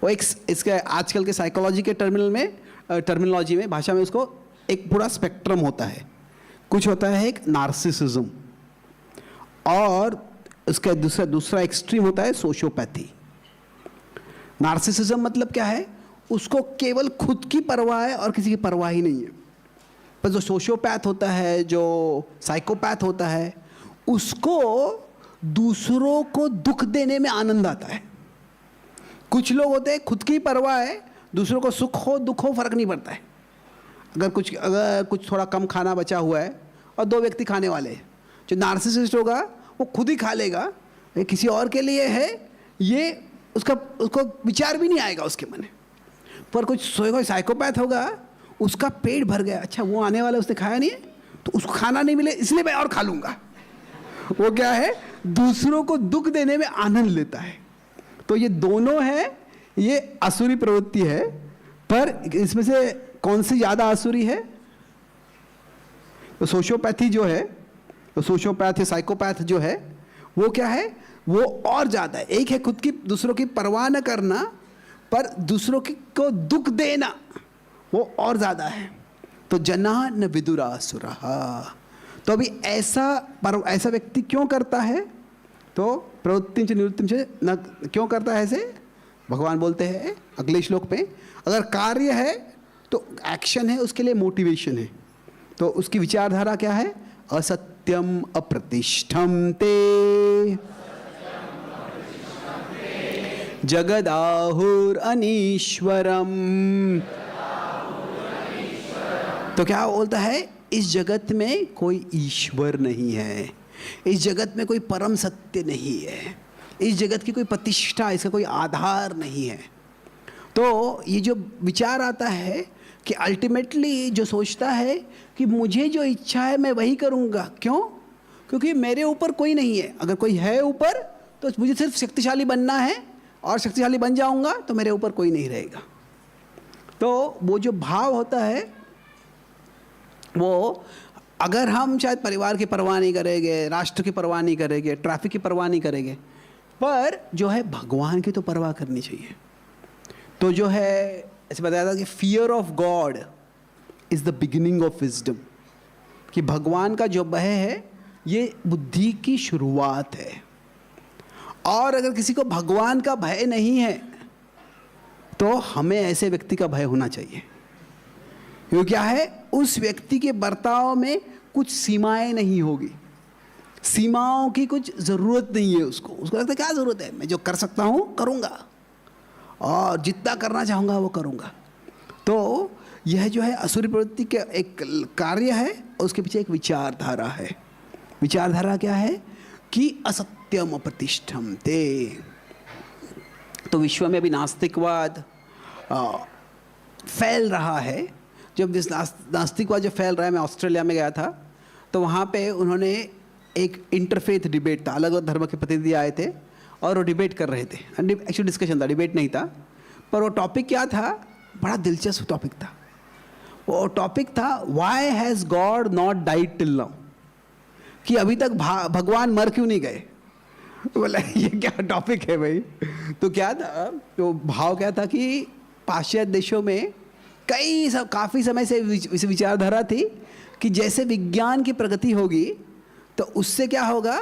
वो एक इसके आजकल के साइकोलॉजी के टर्मिनोलॉजी में, भाषा में, उसको एक पूरा स्पेक्ट्रम होता है। कुछ होता है एक नार्सिसिज्म, और उसका दूसरा एक्सट्रीम होता है सोशियोपैथी। नार्सिसिज्म मतलब क्या है? उसको केवल खुद की परवाह है और किसी की परवाह ही नहीं है। पर जो सोशियोपैथ होता है, जो साइकोपैथ होता है, उसको दूसरों को दुख देने में आनंद आता है। कुछ लोग होते हैं खुद की परवाह है, दूसरों को सुख हो दुख हो फर्क नहीं पड़ता है। अगर कुछ थोड़ा कम खाना बचा हुआ है और दो व्यक्ति खाने वाले हैं, जो नार्सिसिस्ट होगा वो खुद ही खा लेगा, ये किसी और के लिए है, ये उसको विचार भी नहीं आएगा उसके मन में। पर कुछ साइकोपैथ होगा, उसका पेट भर गया, अच्छा वो आने वाला उसने खाया नहीं है तो उसको खाना नहीं मिले इसलिए मैं और खा लूँगा। वो क्या है? दूसरों को दुख देने में आनंद लेता है। तो ये दोनों है, ये आसुरी प्रवृत्ति है। पर इसमें से कौन सी ज़्यादा आसुरी है? तो सोशियोपैथी जो है, तो सोशियोपैथ या साइकोपैथ जो है वो क्या है, वो और ज़्यादा है। एक है खुद की दूसरों की परवाह न करना, पर दूसरों को दुख देना वो और ज़्यादा है। तो जना न विदुरासुरा, तो अभी ऐसा व्यक्ति क्यों करता है, तो प्रवृत्ति से निवृत्ति से न क्यों करता है ऐसे, भगवान बोलते हैं अगले श्लोक पे, अगर कार्य है तो एक्शन है, उसके लिए मोटिवेशन है। तो उसकी विचारधारा क्या है, असत्यम अप्रतिष्ठम ते जगदाहुर अनीश्वरम। तो क्या बोलता है, इस जगत में कोई ईश्वर नहीं है, इस जगत में कोई परम सत्य नहीं है, इस जगत की कोई प्रतिष्ठा, इसका कोई आधार नहीं है। तो ये जो विचार आता है कि अल्टीमेटली जो सोचता है कि मुझे जो इच्छा है मैं वही करूँगा, क्यों, क्योंकि मेरे ऊपर कोई नहीं है। अगर कोई है ऊपर तो मुझे सिर्फ शक्तिशाली बनना है, और शक्तिशाली बन जाऊँगा तो मेरे ऊपर कोई नहीं रहेगा। तो वो जो भाव होता है वो, अगर हम शायद परिवार की परवाह नहीं करेंगे, राष्ट्र की परवाह नहीं करेंगे, ट्रैफिक की परवाह नहीं करेंगे, पर जो है भगवान की तो परवाह करनी चाहिए। तो जो है ऐसे बताया था कि fear of God is the beginning of wisdom, कि भगवान का जो भय है ये बुद्धि की शुरुआत है। और अगर किसी को भगवान का भय नहीं है तो हमें ऐसे व्यक्ति का भय होना चाहिए। क्योंकि क्या है, उस व्यक्ति के बर्ताव में कुछ सीमाएं नहीं होगी, सीमाओं की कुछ ज़रूरत नहीं है उसको लगता है क्या ज़रूरत है, मैं जो कर सकता हूँ करूँगा और जितना करना चाहूँगा वो करूँगा। तो यह जो है असुरी प्रवृत्ति के एक कार्य है, और उसके पीछे एक विचारधारा है। विचारधारा क्या है कि असत्यम अप्रतिष्ठम ते। तो विश्व में अभी नास्तिकवाद फैल रहा है। जब नास्तिकवाद जो फैल रहा है, मैं ऑस्ट्रेलिया में गया था, तो वहाँ पे उन्होंने एक इंटरफेथ डिबेट था, अलग अलग धर्म के प्रतिनिधि आए थे और वो डिबेट कर रहे थे। एक्चुअली डिस्कशन था, डिबेट नहीं था, पर वो टॉपिक क्या था, बड़ा दिलचस्प टॉपिक था। वो टॉपिक था why has God not died till now, कि अभी तक भगवान मर क्यों नहीं गए। बोला ये क्या टॉपिक है भाई। तो क्या था, तो भाव क्या था कि पाश्चात्य देशों में काफ़ी समय से इस विचारधारा थी कि जैसे विज्ञान की प्रगति होगी तो उससे क्या होगा,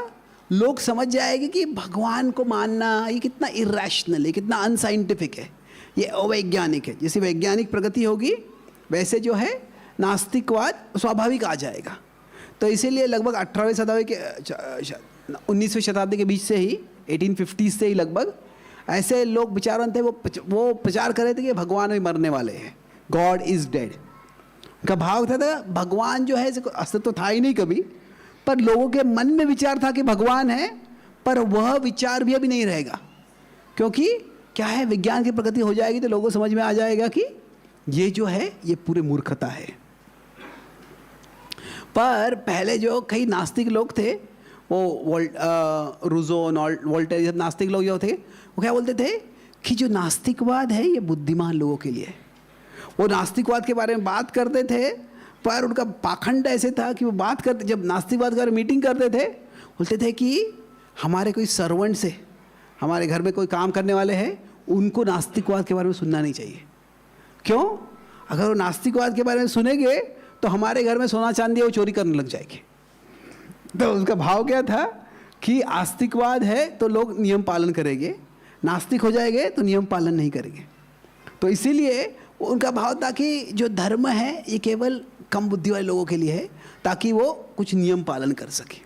लोग समझ जाएंगे कि भगवान को मानना ये कितना इरेशनल है, कितना अनसाइंटिफिक है, ये अवैज्ञानिक है। जैसे वैज्ञानिक प्रगति होगी वैसे जो है नास्तिकवाद स्वाभाविक आ जाएगा। तो इसीलिए लगभग 18वीं शताब्दी के 19वीं शताब्दी के बीच से ही 1850 से ही लगभग ऐसे लोग विचारवान थे, वो प्रचार कर रहे थे कि भगवान भी मरने वाले हैं, गॉड इज़ डेड। उनका भाव था भगवान जो है अस्तित्व था ही नहीं कभी, पर लोगों के मन में विचार था कि भगवान है, पर वह विचार भी अभी नहीं रहेगा। क्योंकि क्या है, विज्ञान की प्रगति हो जाएगी तो लोगों को समझ में आ जाएगा कि ये जो है ये पूरे मूर्खता है। पर पहले जो कई नास्तिक लोग थे, वो रूजो, वोल्टेयर, ये सब नास्तिक लोग जो थे, वो क्या बोलते थे कि जो नास्तिकवाद है ये बुद्धिमान लोगों के लिए। वो नास्तिकवाद के बारे में बात करते थे, पर उनका पाखंड ऐसे था कि वो बात करते, जब नास्तिकवाद के बारे में मीटिंग करते थे, बोलते थे कि हमारे कोई सर्वेंट से, हमारे घर में कोई काम करने वाले हैं, उनको नास्तिकवाद के बारे में सुनना नहीं चाहिए। क्यों? अगर वो नास्तिकवाद के बारे में सुनेंगे तो हमारे घर में सोना चांदी वो चोरी करने लग जाएंगे। तो उसका भाव क्या था कि आस्तिकवाद है तो लोग नियम पालन करेंगे, नास्तिक हो जाएंगे तो नियम पालन नहीं करेंगे। तो इसीलिए उनका भाव था कि जो धर्म है ये केवल कम बुद्धि वाले लोगों के लिए है, ताकि वो कुछ नियम पालन कर सके,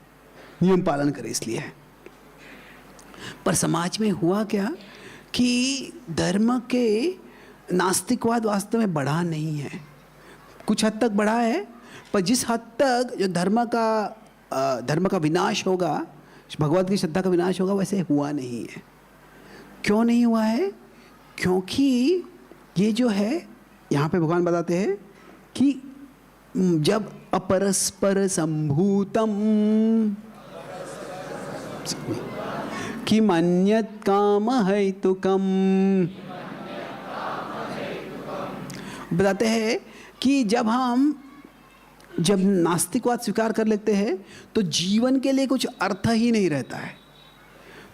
नियम पालन करे इसलिए है। पर समाज में हुआ क्या कि धर्म के नास्तिकवाद वास्तव में बढ़ा नहीं है। कुछ हद तक बढ़ा है, पर जिस हद तक जो धर्म का विनाश होगा, भगवत की श्रद्धा का विनाश होगा, वैसे हुआ नहीं है। क्यों नहीं हुआ है? क्योंकि ये जो है यहाँ पे भगवान बताते हैं कि जब अपरस्पर संभूतम कि मन्यत काम हेतुकम, बताते हैं कि जब हम जब नास्तिकवाद स्वीकार कर लेते हैं तो जीवन के लिए कुछ अर्थ ही नहीं रहता है।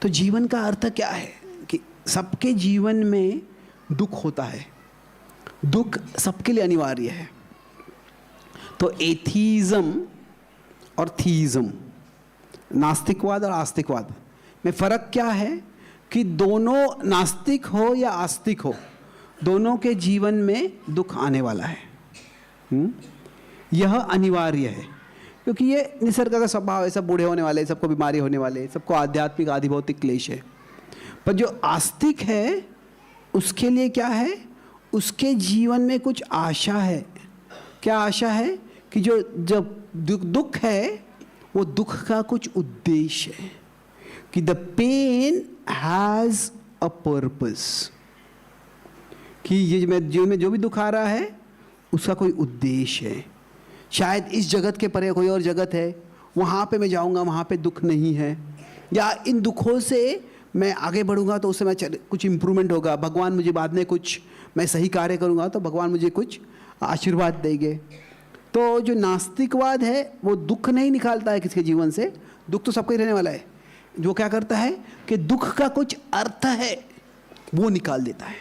तो जीवन का अर्थ क्या है कि सबके जीवन में दुख होता है, दुख सबके लिए अनिवार्य है। तो एथीज़म और थीज़म, नास्तिकवाद और आस्तिकवाद में फ़र्क क्या है कि दोनों, नास्तिक हो या आस्तिक हो, दोनों के जीवन में दुख आने वाला है। यह अनिवार्य है क्योंकि ये निसर्ग का स्वभाव है। सब बूढ़े होने वाले, सबको बीमारी होने वाले, सबको आध्यात्मिक आदि भौतिक क्लेश है। पर जो आस्तिक है उसके लिए क्या है, उसके जीवन में कुछ आशा है। क्या आशा है कि जो जब दुख है वो दुख का कुछ उद्देश्य है, कि the pain has a purpose, कि ये जीवन में जो भी दुख आ रहा है उसका कोई उद्देश्य है। शायद इस जगत के परे कोई और जगत है, वहाँ पे मैं जाऊँगा, वहाँ पे दुख नहीं है, या इन दुखों से मैं आगे बढ़ूँगा तो उससे मैं कुछ इम्प्रूवमेंट होगा, भगवान मुझे बाद में कुछ, मैं सही कार्य करूँगा तो भगवान मुझे कुछ आशीर्वाद देंगे। तो जो नास्तिकवाद है वो दुख नहीं निकालता है किसी के जीवन से, दुख तो सबको ही रहने वाला है। जो क्या करता है कि दुख का कुछ अर्थ है वो निकाल देता है।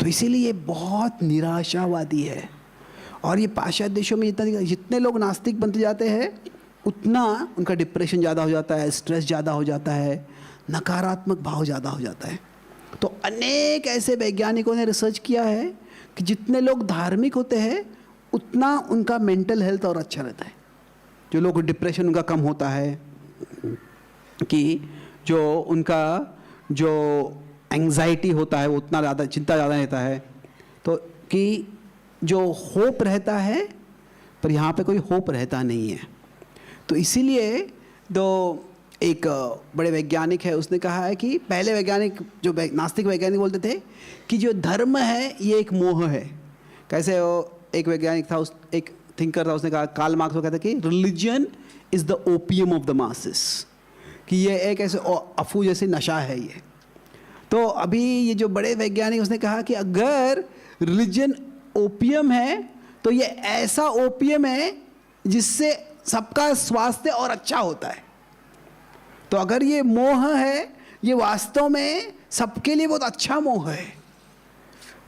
तो इसीलिए ये बहुत निराशावादी है। और ये पाश्चात्य देशों में जितने लोग नास्तिक बनते जाते हैं उतना उनका डिप्रेशन ज़्यादा हो जाता है, स्ट्रेस ज़्यादा हो जाता है, नकारात्मक भाव ज़्यादा हो जाता है। तो अनेक ऐसे वैज्ञानिकों ने रिसर्च किया है कि जितने लोग धार्मिक होते हैं उतना उनका मेंटल हेल्थ और अच्छा रहता है। जो लोग डिप्रेशन उनका कम होता है, कि जो उनका जो एंग्जाइटी होता है वो उतना ज़्यादा, चिंता ज़्यादा रहता है। तो कि जो होप रहता है, पर यहाँ पे कोई होप रहता नहीं है। तो इसीलिए दो एक बड़े वैज्ञानिक है, उसने कहा है कि पहले वैज्ञानिक जो नास्तिक वैज्ञानिक बोलते थे कि जो धर्म है ये एक मोह है। कैसे वो एक वैज्ञानिक था, उस एक थिंकर था, उसने कहा, कार्ल मार्क्स को कहता कि religion is the opium of the masses, कि ये एक ऐसे अफू जैसे नशा है ये। तो अभी ये जो बड़े वैज्ञानिक, उसने कहा कि अगर रिलीजन ओपियम है तो ये ऐसा ओपियम है जिससे सबका स्वास्थ्य और अच्छा होता है। तो अगर ये मोह है, ये वास्तव में सबके लिए बहुत अच्छा मोह है।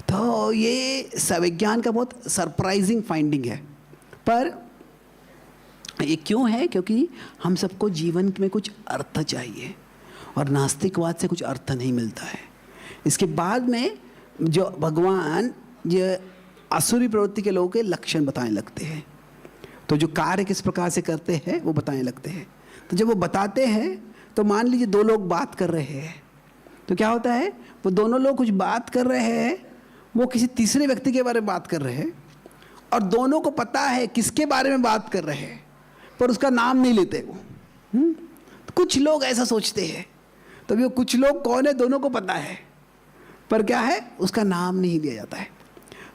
तो ये विज्ञान का बहुत सरप्राइजिंग फाइंडिंग है। पर ये क्यों है? क्योंकि हम सबको जीवन में कुछ अर्थ चाहिए और नास्तिकवाद से कुछ अर्थ नहीं मिलता है। इसके बाद में जो भगवान ये आसुरी प्रवृत्ति के लोगों के लक्षण बताने लगते हैं, तो जो कार्य किस प्रकार से करते हैं वो बताने लगते हैं। तो जब वो बताते हैं तो मान लीजिए दो लोग बात कर रहे हैं, तो क्या होता है, वो दोनों लोग कुछ बात कर रहे हैं, वो किसी तीसरे व्यक्ति के बारे में बात कर रहे हैं और दोनों को पता है किसके बारे में बात कर रहे हैं, पर उसका नाम नहीं लेते वो। तो कुछ लोग ऐसा सोचते हैं, तो वो कुछ लोग कौन है दोनों को पता है, पर क्या है, उसका नाम नहीं लिया जाता है।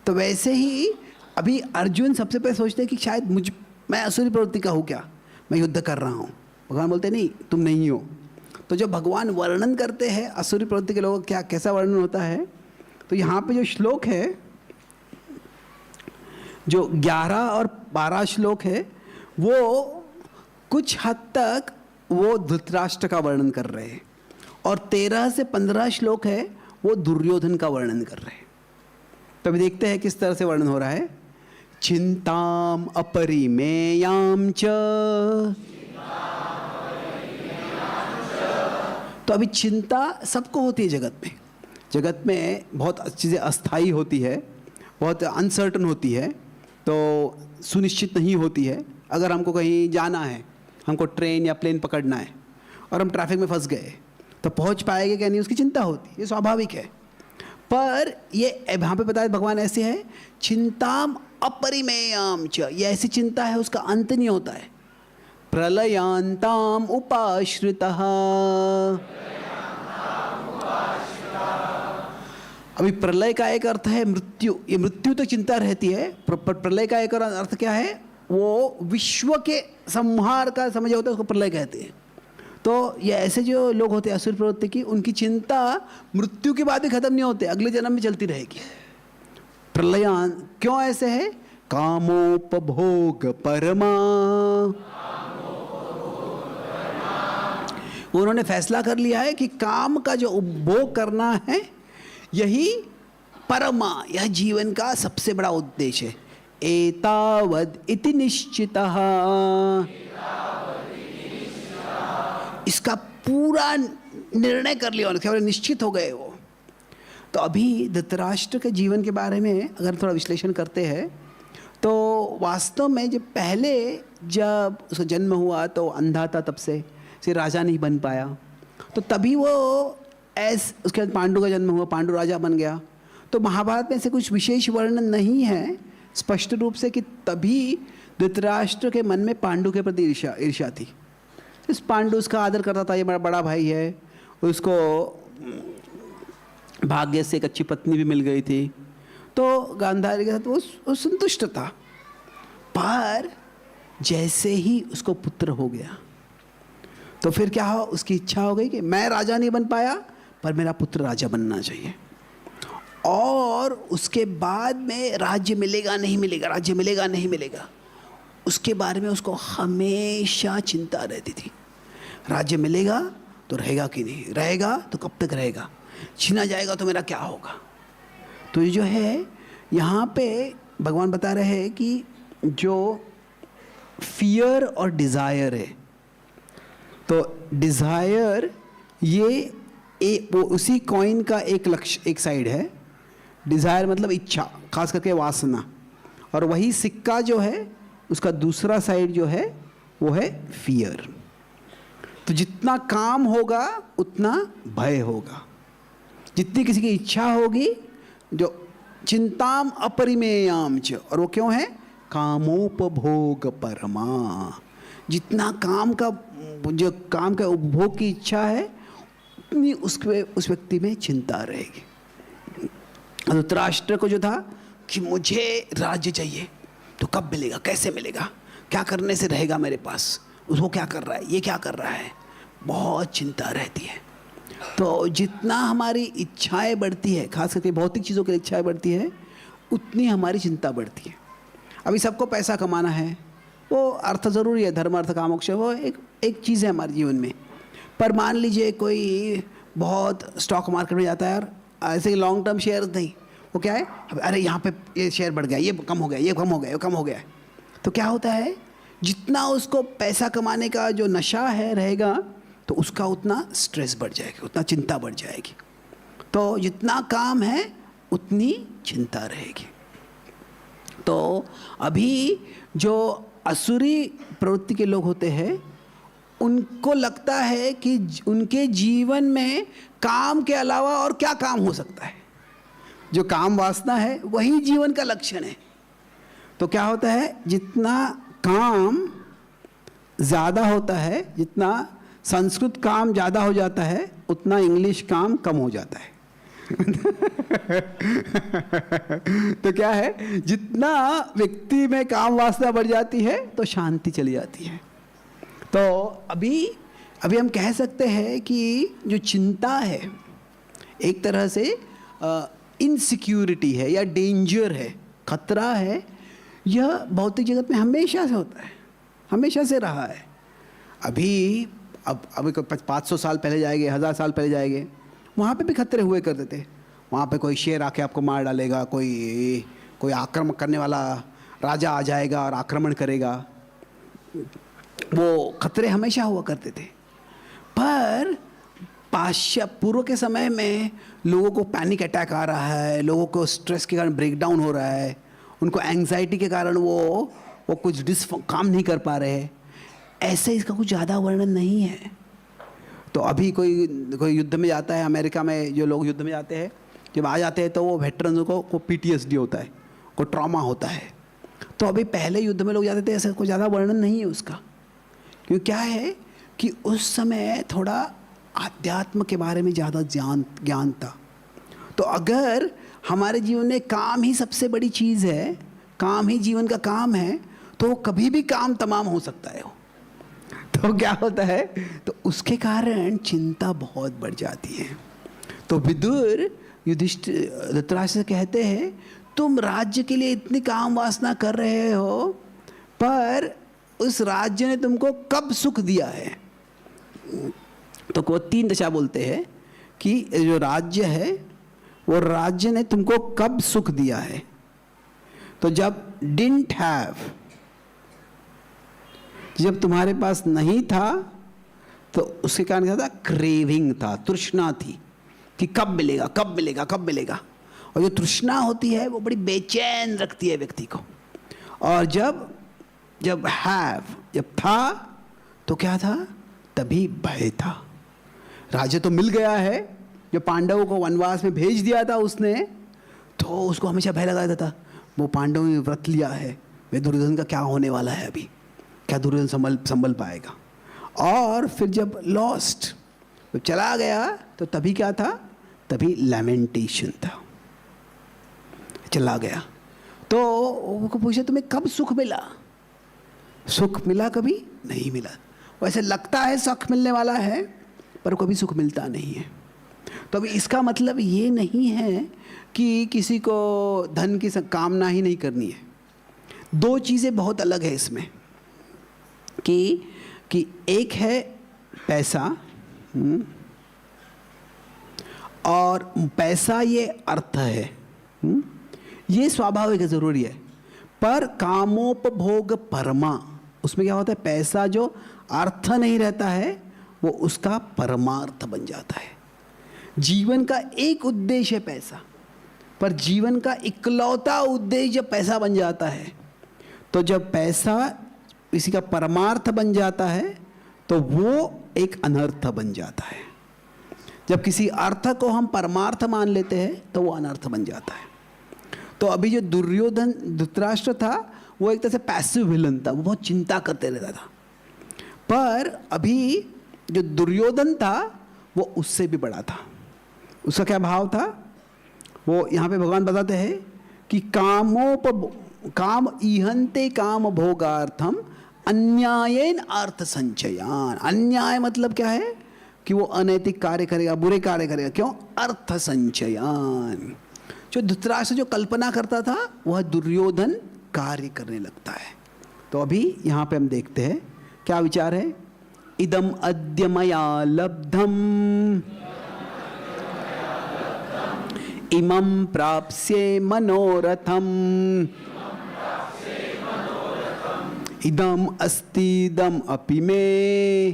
तो वैसे ही अभी अर्जुन सबसे पहले सोचते हैं कि शायद मैं असुरी प्रवृत्ति का हूँ क्या, मैं युद्ध कर रहा हूँ। भगवान बोलते नहीं, तुम नहीं हो। तो जब भगवान वर्णन करते हैं असुरी प्रवृत्ति के लोगों का कैसा वर्णन होता है, तो यहाँ पे जो श्लोक है, जो 11 और 12 श्लोक है, वो कुछ हद तक वो धृतराष्ट्र का वर्णन कर रहे हैं और 13 से 15 श्लोक है वो दुर्योधन का वर्णन कर रहे हैं। तो अभी देखते हैं किस तरह से वर्णन हो रहा है। चिंताम अपरिमेयाम च, तो अभी चिंता सबको होती है जगत में। जगत में बहुत चीज़ें अस्थाई होती है, बहुत अनसर्टन होती है, तो सुनिश्चित नहीं होती है। अगर हमको कहीं जाना है, हमको ट्रेन या प्लेन पकड़ना है और हम ट्रैफिक में फंस गए, तो पहुंच पाएंगे क्या नहीं, उसकी चिंता होती है, ये स्वाभाविक है। पर ये यहाँ पे बताया भगवान ऐसे है, चिंताम अपरिमेयाम च, ये ऐसी चिंता है उसका अंत नहीं होता है। प्रलयांताम उपाश्रितः, अभी प्रलय का एक अर्थ है मृत्यु, ये मृत्यु तो चिंता रहती है। प्रलय का एक अर्थ क्या है, वो विश्व के संहार का समझ होता है, उसको प्रलय कहते हैं। तो ये ऐसे जो लोग होते हैं असुर प्रवृत्ति की, उनकी चिंता मृत्यु के बाद भी खत्म नहीं होते, अगले जन्म में चलती रहेगी। प्रलयान क्यों ऐसे है कामोपभोग परमा। उन्होंने फैसला कर लिया है कि काम का जो उपभोग करना है यही परमा, यह जीवन का सबसे बड़ा उद्देश्य है। एतावद इति निश्चितः, इसका पूरा निर्णय कर लिया उन्होंने, निश्चित हो गए वो। तो अभी धृतराष्ट्र के जीवन के बारे में अगर थोड़ा विश्लेषण करते हैं तो वास्तव में जब पहले जब उसका जन्म हुआ तो अंधा था, तब से राजा नहीं बन पाया। तो तभी वो उसके बाद पांडु का जन्म हुआ, पांडु राजा बन गया। तो महाभारत में ऐसे कुछ विशेष वर्णन नहीं है स्पष्ट रूप से कि तभी धृतराष्ट्र के मन में पांडु के प्रति ईर्ष्या थी। इस पांडु उसका आदर करता था, ये मेरा बड़ा भाई है, उसको भाग्य से एक अच्छी पत्नी भी मिल गई थी, तो गांधारी के साथ वो संतुष्ट था। पर जैसे ही उसको पुत्र हो गया तो फिर क्या हो, उसकी इच्छा हो गई कि मैं राजा नहीं बन पाया पर मेरा पुत्र राजा बनना चाहिए। और उसके बाद में राज्य मिलेगा नहीं मिलेगा, राज्य मिलेगा नहीं मिलेगा, उसके बारे में उसको हमेशा चिंता रहती थी। राज्य मिलेगा तो रहेगा कि नहीं, रहेगा तो कब तक रहेगा, छीना जाएगा तो मेरा क्या होगा। तो ये जो है यहाँ पे भगवान बता रहे हैं कि जो फियर और डिज़ायर है, तो डिज़ायर ये वो उसी कॉइन का एक लक्ष्य, एक साइड है। डिज़ायर मतलब इच्छा, खास करके वासना, और वही सिक्का जो है उसका दूसरा साइड जो है वो है फियर। तो जितना काम होगा उतना भय होगा, जितनी किसी की इच्छा होगी, जो चिंताम अपरिमेयाम च, और वो क्यों है, कामोपभोग परमा। जितना काम का उपभोग की इच्छा है उतनी उस व्यक्ति में चिंता रहेगी। धृतराष्ट्र को जो था कि मुझे राज्य चाहिए, तो कब मिलेगा, कैसे मिलेगा, क्या करने से रहेगा मेरे पास, उसको क्या कर रहा है, ये क्या कर रहा है, बहुत चिंता रहती है। तो जितना हमारी इच्छाएं बढ़ती है, खास करके भौतिक चीज़ों की इच्छाएं बढ़ती है, उतनी हमारी चिंता बढ़ती है। अभी सबको पैसा कमाना है, वो अर्थ ज़रूरी है, धर्म अर्थ काम मोक्ष, वो एक चीज़ है हमारे जीवन में। पर मान लीजिए कोई बहुत स्टॉक मार्केट में जाता है और ऐसे लॉन्ग टर्म शेयर नहीं, वो क्या है, अरे यहाँ पे ये शेयर बढ़ गया, ये कम हो गया, ये कम हो गया, ये कम हो गया। तो क्या होता है, जितना उसको पैसा कमाने का जो नशा है रहेगा, तो उसका उतना स्ट्रेस बढ़ जाएगा, उतना चिंता बढ़ जाएगी। तो जितना काम है उतनी चिंता रहेगी। तो अभी जो असुरी प्रवृत्ति के लोग होते हैं, उनको लगता है कि उनके जीवन में काम के अलावा और क्या काम हो सकता है। जो काम वासना है वही जीवन का लक्षण है। तो क्या होता है, जितना काम ज़्यादा होता है, जितना संस्कृत काम ज़्यादा हो जाता है, उतना इंग्लिश काम कम हो जाता है। तो क्या है, जितना व्यक्ति में काम वासना बढ़ जाती है तो शांति चली जाती है। तो अभी हम कह सकते हैं कि जो चिंता है एक तरह से इनसिक्योरिटी है या डेंजर है, खतरा है। यह भौतिक जगत में हमेशा से होता है, हमेशा से रहा है। अभी 500 साल पहले जाएंगे, 1000 साल पहले जाएंगे, वहाँ पे भी खतरे हुए करते थे। वहाँ पे कोई शेर आके आपको मार डालेगा, कोई आक्रमण करने वाला राजा आ जाएगा और आक्रमण करेगा। वो खतरे हमेशा हुआ करते थे। पर पूर्व के समय में लोगों को पैनिक अटैक आ रहा है, लोगों को स्ट्रेस के कारण ब्रेकडाउन हो रहा है, उनको एंग्जाइटी के कारण वो कुछ काम नहीं कर पा रहे। ऐसे इसका कुछ ज़्यादा वर्णन नहीं है। तो अभी कोई युद्ध में जाता है, अमेरिका में जो लोग युद्ध में जाते हैं, जब आ जाते हैं तो वो वेटरन्स को PTSD होता है, को ट्रॉमा होता है। तो अभी पहले युद्ध में लोग जाते थे, ऐसा कोई ज़्यादा वर्णन नहीं है उसका। क्योंकि क्या है कि उस समय थोड़ा आध्यात्म के बारे में ज़्यादा ज्ञान था। तो अगर हमारे जीवन में काम ही सबसे बड़ी चीज़ है, काम ही जीवन का काम है, तो कभी भी काम तमाम हो सकता है। तो क्या होता है, तो उसके कारण चिंता बहुत बढ़ जाती है। तो विदुर धृतराष्ट्र से कहते हैं, तुम राज्य के लिए इतनी काम वासना कर रहे हो, पर उस राज्य ने तुमको कब सुख दिया है? तो वो 3 दशा बोलते हैं कि जो राज्य है वो राज्य ने तुमको कब सुख दिया है। तो जब डिडंट हैव, जब तुम्हारे पास नहीं था तो उसके कारण क्या था? क्रेविंग था, तृष्णा थी कि कब मिलेगा, कब मिलेगा, कब मिलेगा। और जो तृष्णा होती है वो बड़ी बेचैन रखती है व्यक्ति को। और जब जब था तो क्या था? तभी भय था। राज्य तो मिल गया है, जो पांडवों को वनवास में भेज दिया था उसने, तो उसको हमेशा भय लगा देता था। वो पांडवों ने व्रत लिया है, वे दुर्योधन का क्या होने वाला है, अभी क्या दुर्योधन संभल पाएगा। और फिर जब लॉस्ट, जब चला गया तो तभी क्या था? तभी लैमेंटेशन था, चला गया। तो वो पूछे तुम्हें कब सुख मिला? सुख मिला? कभी नहीं मिला। वैसे लगता है सुख मिलने वाला है, पर कभी सुख मिलता नहीं है। तो अभी इसका मतलब ये नहीं है कि किसी को धन की कामना ही नहीं करनी है। 2 चीज़ें बहुत अलग है इसमें, कि एक है पैसा, और पैसा ये अर्थ है, ये स्वाभाविक है, ज़रूरी है। पर कामोपभोग परमा, उसमें क्या होता है? पैसा जो अर्थ नहीं रहता है वो उसका परमार्थ बन जाता है। जीवन का एक उद्देश्य है पैसा, पर जीवन का इकलौता उद्देश्य जब पैसा बन जाता है, तो जब पैसा किसी का परमार्थ बन जाता है तो वो एक अनर्थ बन जाता है। जब किसी अर्थ को हम परमार्थ मान लेते हैं तो वो अनर्थ बन जाता है। तो अभी जो दुर्योधन, धृतराष्ट्र था, वो एक तरह से पैसिव विलन था, वो बहुत चिंता करते रहता था। पर अभी जो दुर्योधन था वो उससे भी बड़ा था। उसका क्या भाव था? वो यहाँ पे भगवान बताते हैं कि काम इहंते काम भोगार्थम अन्यायेन अर्थ संचयान। अन्याय मतलब क्या है? कि वो अनैतिक कार्य करेगा, बुरे कार्य करेगा। क्यों? अर्थ संचयान। जो धृतराष्ट्र जो कल्पना करता था वह दुर्योधन कार्य करने लगता है। तो अभी यहाँ पे हम देखते हैं क्या विचार है। इदम अद्य मया लब्धम इमं प्राप्स्ये मनोरथम इदम अस्तीदम अपि मे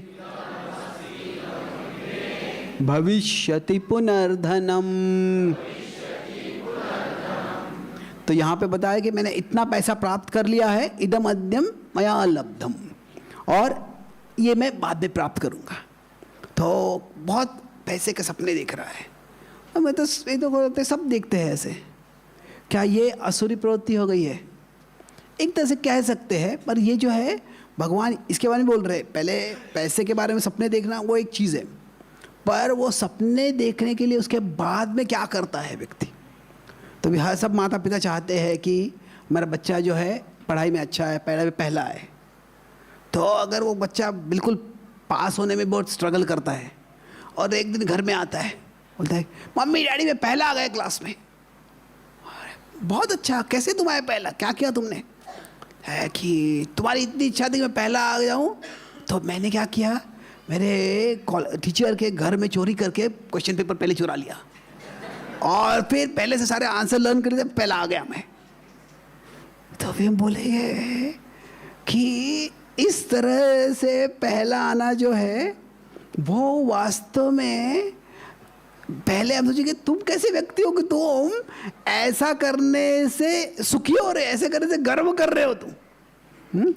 भविष्यति पुनर्धनम। तो यहाँ पे बताया कि मैंने इतना पैसा प्राप्त कर लिया है, इदम अद्यम मया लब्धम, और ये मैं बाद में प्राप्त करूँगा। तो बहुत पैसे के सपने देख रहा है। और मैं तो ये तो सब देखते हैं ऐसे। क्या ये असुरी प्रवृत्ति हो गई है? एक तरह से कह सकते हैं, पर ये जो है भगवान इसके बारे में बोल रहे हैं। पहले पैसे के बारे में सपने देखना वो एक चीज़ है, पर वो सपने देखने के लिए उसके बाद में क्या करता है व्यक्ति। तो भी हर सब माता पिता चाहते हैं कि मेरा बच्चा जो है पढ़ाई में अच्छा है, पहला है। तो अगर वो बच्चा बिल्कुल पास होने में बहुत स्ट्रगल करता है और एक दिन घर में आता है, बोलता है मम्मी डैडी मैं पहला आ गया क्लास में। बहुत अच्छा, कैसे तुम आए पहला, क्या किया तुमने? है कि तुम्हारी इतनी इच्छा थी कि मैं पहला आ जाऊँ, तो मैंने क्या किया, मेरे टीचर के घर में चोरी करके क्वेश्चन पेपर पहले चुरा लिया और फिर पहले से सारे आंसर लर्न कर दिए, पहला आ गया मैं। तो फिर हम बोलेंगे कि इस तरह से पहला आना जो है वो वास्तव में, पहले हम सोचेंगे तुम कैसे व्यक्ति हो कि तुम ऐसा करने से सुखी हो रहे, ऐसे करने से गर्व कर रहे हो तुम।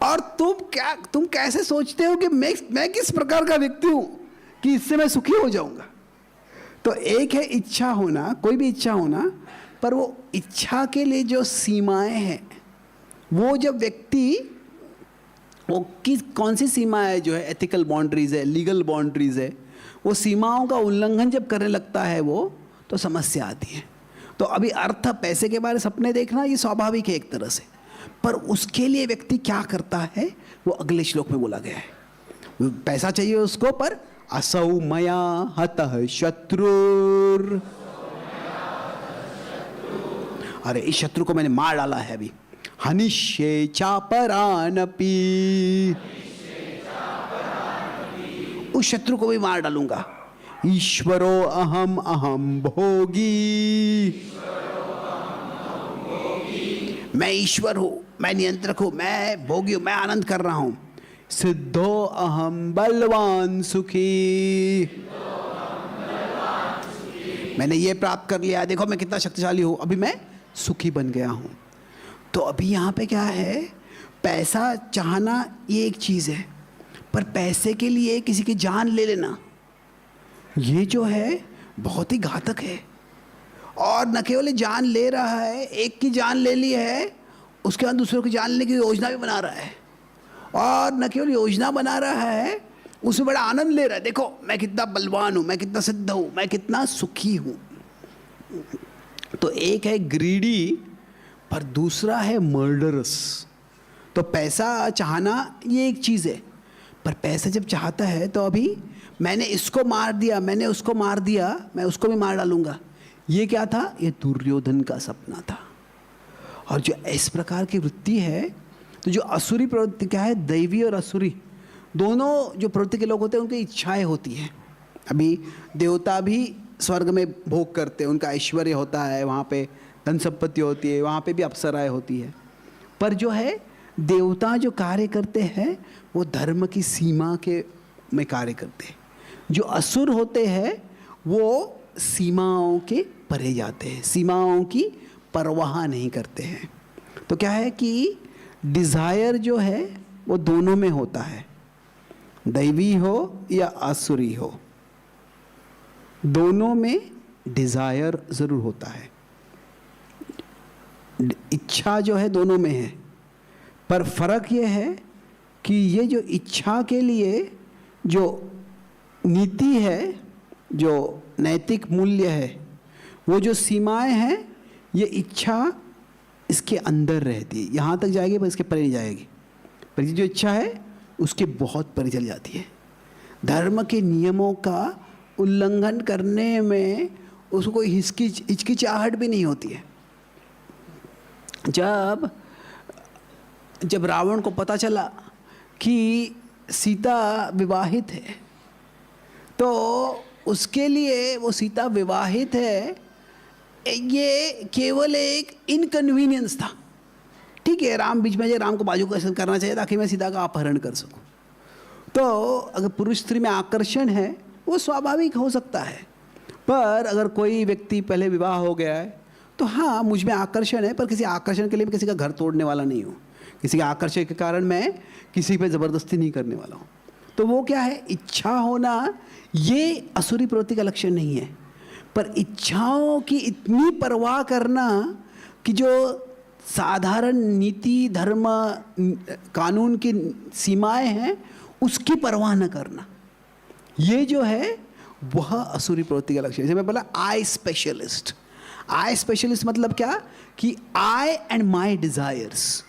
और तुम कैसे सोचते हो कि मैं किस प्रकार का व्यक्ति हूं कि इससे मैं सुखी हो जाऊंगा। तो एक है इच्छा होना, कोई भी इच्छा होना, पर वो इच्छा के लिए जो सीमाएं हैं, वो जब व्यक्ति वो कौन सी सीमाएं जो है, एथिकल बाउंड्रीज है, लीगल बाउंड्रीज है, वो सीमाओं का उल्लंघन जब करने लगता है वो, तो समस्या आती है। तो अभी अर्थ, पैसे के बारे में सपने देखना ये स्वाभाविक है एक तरह से, पर उसके लिए व्यक्ति क्या करता है वो अगले श्लोक में बोला गया है। पैसा चाहिए उसको, पर असौ मया हतः शत्रुर अरे इस शत्रु को मैंने मार डाला है अभी, हनिष्ये चापरानपि, उस शत्रु को भी मार डालूंगा। ईश्वरो अहम अहम भोगी, मैं ईश्वर हूं, मैं नियंत्रक हूं, मैं भोगी हूं, मैं आनंद कर रहा हूं। सिद्धो अहम बलवान सुखी, मैंने ये प्राप्त कर लिया, देखो मैं कितना शक्तिशाली हूं, अभी मैं सुखी बन गया हूं। तो अभी यहाँ पे क्या है, पैसा चाहना ये एक चीज़ है, पर पैसे के लिए किसी की जान ले लेना ये जो है बहुत ही घातक है। और न केवल जान ले रहा है, एक की जान ले ली है, उसके बाद दूसरों की जान लेने की योजना भी बना रहा है। और न केवल योजना बना रहा है, उसमें बड़ा आनंद ले रहा है, देखो मैं कितना बलवान हूँ, मैं कितना सिद्ध हूँ, मैं कितना सुखी हूँ। तो एक है ग्रीडी, पर दूसरा है मर्डरस। तो पैसा चाहना ये एक चीज़ है, पर पैसा जब चाहता है तो अभी मैंने इसको मार दिया, मैंने उसको मार दिया, मैं उसको भी मार डालूंगा। ये क्या था, ये दुर्योधन का सपना था। और जो इस प्रकार की वृत्ति है, तो जो असुरी प्रवृत्ति क्या है, दैवी और असुरी दोनों जो प्रवृत्ति के लोग होते हैं उनकी इच्छाएं होती हैं। अभी देवता भी स्वर्ग में भोग करते हैं, उनका ऐश्वर्य होता है, वहाँ पे धन संपत्ति होती है, वहाँ पे भी अप्सराएं होती है। पर जो है देवता जो कार्य करते हैं वो धर्म की सीमा के में कार्य करते हैं। जो असुर होते हैं वो सीमाओं के परे जाते हैं, सीमाओं की परवाह नहीं करते हैं। तो क्या है कि डिज़ायर जो है वो दोनों में होता है, दैवी हो या आसुरी हो, दोनों में डिज़ायर ज़रूर होता है। इच्छा जो है दोनों में है, पर फर्क ये है कि ये जो इच्छा के लिए जो नीति है, जो नैतिक मूल्य है, वो जो सीमाएं हैं, ये इच्छा इसके अंदर रहती है, यहाँ तक जाएगी पर इसके परे नहीं जाएगी। पर ये जो इच्छा है उसके बहुत परे चली जाती है। धर्म के नियमों का उल्लंघन करने में उसको कोई हिचकिचाहट भी नहीं होती है। जब रावण को पता चला कि सीता विवाहित है, तो उसके लिए वो सीता विवाहित है ये केवल एक इनकन्वीनियंस था। ठीक है, राम बीच में जाए, राम को बाजू कैसे करना चाहिए ताकि मैं सीता का अपहरण कर सकूं। तो अगर पुरुष स्त्री में आकर्षण है वो स्वाभाविक हो सकता है, पर अगर कोई व्यक्ति पहले विवाह हो गया है तो हाँ मुझ में आकर्षण है, पर किसी आकर्षण के लिए मैं किसी का घर तोड़ने वाला नहीं हूँ, किसी के आकर्षण के कारण मैं किसी पे ज़बरदस्ती नहीं करने वाला हूँ। तो वो क्या है, इच्छा होना ये असुरी प्रवृत्ति का लक्षण नहीं है, पर इच्छाओं की इतनी परवाह करना कि जो साधारण नीति धर्म कानून की सीमाएं हैं उसकी परवाह न करना, ये जो है वह असुरी प्रवृत्ति का लक्षण है। जैसे मैं बोला आई स्पेशलिस्ट, आई स्पेशलिस्ट मतलब क्या कि आई एंड माई डिज़ायर्स,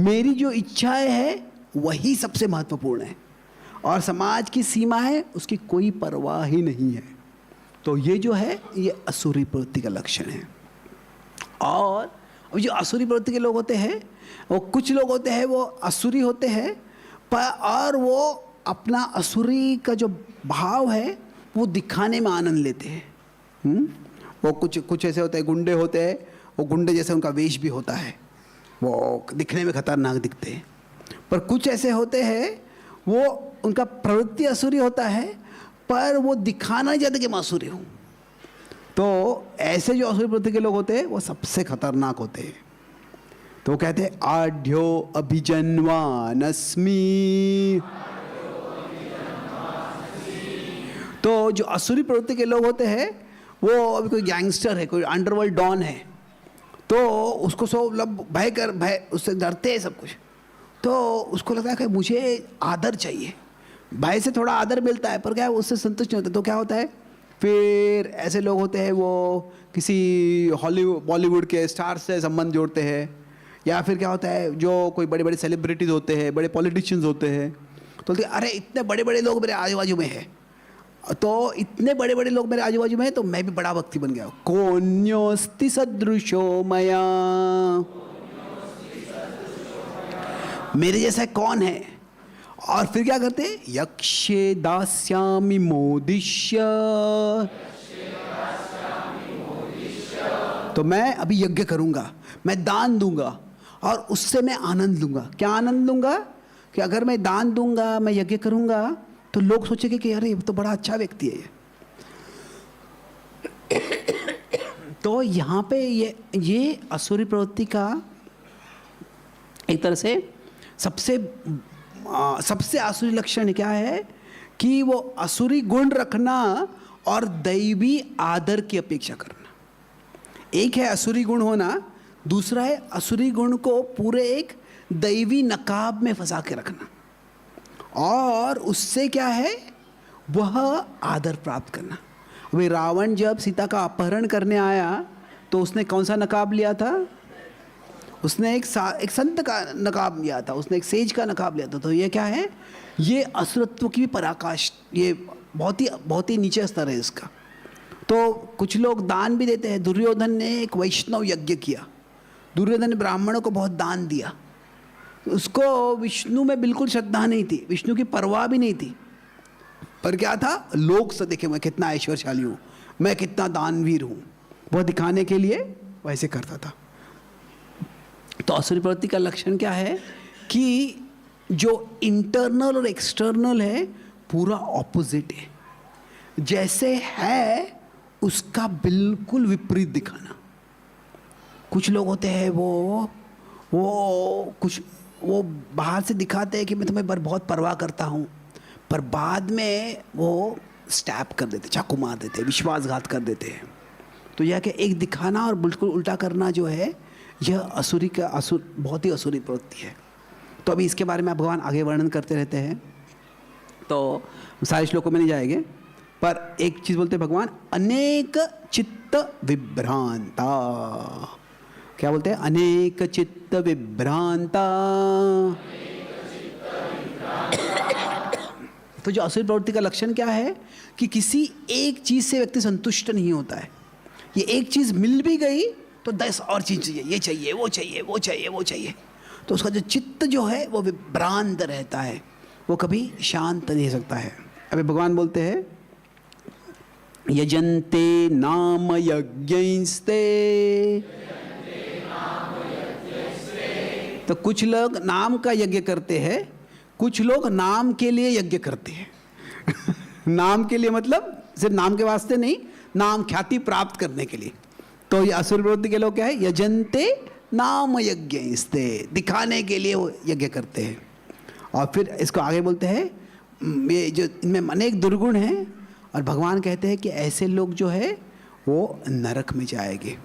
मेरी जो इच्छाएं है वही सबसे महत्वपूर्ण है और समाज की सीमा है उसकी कोई परवाह ही नहीं है। तो ये जो है ये असुरी प्रवृत्ति का लक्षण है। और अब जो असुरी प्रवृत्ति के लोग होते हैं, वो कुछ लोग होते हैं वो असुरी होते हैं, पर और वो अपना असुरी का जो भाव है वो दिखाने में आनंद लेते हैं। वो कुछ ऐसे होते हैं, गुंडे होते हैं, वो गुंडे जैसे उनका वेश भी होता है, वो दिखने में खतरनाक दिखते हैं। पर कुछ ऐसे होते हैं वो उनका प्रवृत्ति असुरी होता है, पर वो दिखाना नहीं चाहते कि मैं असुरी हूँ। तो ऐसे जो असुरी प्रवृत्ति के लोग होते हैं वो सबसे खतरनाक होते हैं। तो वो कहते हैं आढ्यो अभिजन्वान अस्मि। तो जो असुरी प्रवृत्ति के लोग होते हैं वो अभी कोई गैंगस्टर है, कोई अंडरवर्ल्ड डॉन है, तो उसको सब भय उससे डरते हैं सब कुछ। तो उसको लगता है कि मुझे आदर चाहिए, भाई से थोड़ा आदर मिलता है पर क्या है उससे संतुष्ट नहीं होता। तो क्या होता है, फिर ऐसे लोग होते हैं वो किसी बॉलीवुड के स्टार से संबंध जोड़ते हैं, या फिर क्या होता है जो कोई बड़े बड़े सेलिब्रिटीज़ होते हैं, बड़े पॉलिटिशियंस होते हैं, तो बोलते हैं अरे इतने बड़े बड़े लोग मेरे आजू बाजू में है, तो इतने बड़े बड़े लोग मेरे आजू बाजू में हैं, तो मैं भी बड़ा भक्ति बन गया। कोन्योस्ति सदृशो मया, मेरे जैसा कौन है। और फिर क्या करते, यक्षे दास्यामि मोदिष्य, तो मैं अभी यज्ञ करूंगा, मैं दान दूंगा और उससे मैं आनंद लूंगा। क्या आनंद लूंगा कि अगर मैं दान दूंगा, मैं यज्ञ करूंगा, तो लोग सोचेंगे कि अरे ये तो बड़ा अच्छा व्यक्ति है ये। तो यहाँ पे ये असुरी प्रवृत्ति का एक तरह से सबसे असुरी लक्षण क्या है कि वो असुरी गुण रखना और दैवी आदर की अपेक्षा करना। एक है असुरी गुण होना, दूसरा है असुरी गुण को पूरे एक दैवी नकाब में फंसा के रखना, और उससे क्या है, वह आदर प्राप्त करना। अभी रावण जब सीता का अपहरण करने आया तो उसने कौन सा नकाब लिया था? उसने एक संत का नकाब लिया था, उसने एक सेज का नकाब लिया था। तो ये क्या है, ये असुरत्व की भी पराकाष्ठ, ये बहुत ही नीचे स्तर है इसका। तो कुछ लोग दान भी देते हैं। दुर्योधन ने एक वैष्णव यज्ञ किया, दुर्योधन ने ब्राह्मणों को बहुत दान दिया। उसको विष्णु में बिल्कुल श्रद्धा नहीं थी, विष्णु की परवाह भी नहीं थी, पर क्या था, लोग से देखे मैं कितना ऐश्वर्यशाली हूँ, मैं कितना दानवीर हूँ, वह दिखाने के लिए वैसे करता था। तो असुरी प्रवृत्ति का लक्षण क्या है कि जो इंटरनल और एक्सटर्नल है पूरा ऑपोजिट है, जैसे है उसका बिल्कुल विपरीत दिखाना। कुछ लोग होते हैं वो बाहर से दिखाते हैं कि मैं तुम्हें बहुत परवाह करता हूँ, पर बाद में वो स्टैप कर देते, चाकू मार देते, विश्वासघात कर देते हैं। तो यह कि एक दिखाना और बिल्कुल उल्टा करना जो है, यह बहुत ही असुरी प्रवृत्ति है। तो अभी इसके बारे में भगवान आगे वर्णन करते रहते हैं, तो सारे श्लोकों में नहीं जाएंगे, पर एक चीज़ बोलते हैं भगवान, अनेक चित्त विभ्रांता। क्या बोलते हैं? अनेक चित्त विभ्रांता। तो जो असुरी प्रवृत्ति का लक्षण क्या है कि किसी एक चीज़ से व्यक्ति संतुष्ट नहीं होता है। ये एक चीज़ मिल भी गई तो 10 और चीज़ चाहिए, ये चाहिए, वो चाहिए, वो चाहिए, वो चाहिए। तो उसका जो चित्त जो है वो विभ्रांत रहता है, वो कभी शांत नहीं सकता है। अभी भगवान बोलते हैं, यजन्ते नाम यज्ञैस्ते। तो कुछ लोग नाम का यज्ञ करते हैं, कुछ लोग नाम के लिए यज्ञ करते हैं। नाम के लिए मतलब सिर्फ नाम के वास्ते नहीं, नाम ख्याति प्राप्त करने के लिए। तो ये असुर प्रवृत्ति के लोग क्या है, यजन्ते नाम यज्ञैस्ते, दिखाने के लिए वो यज्ञ करते हैं। और फिर इसको आगे बोलते हैं, ये जो इनमें अनेक दुर्गुण हैं, और भगवान कहते हैं कि ऐसे लोग जो है वो नरक में जाएंगे।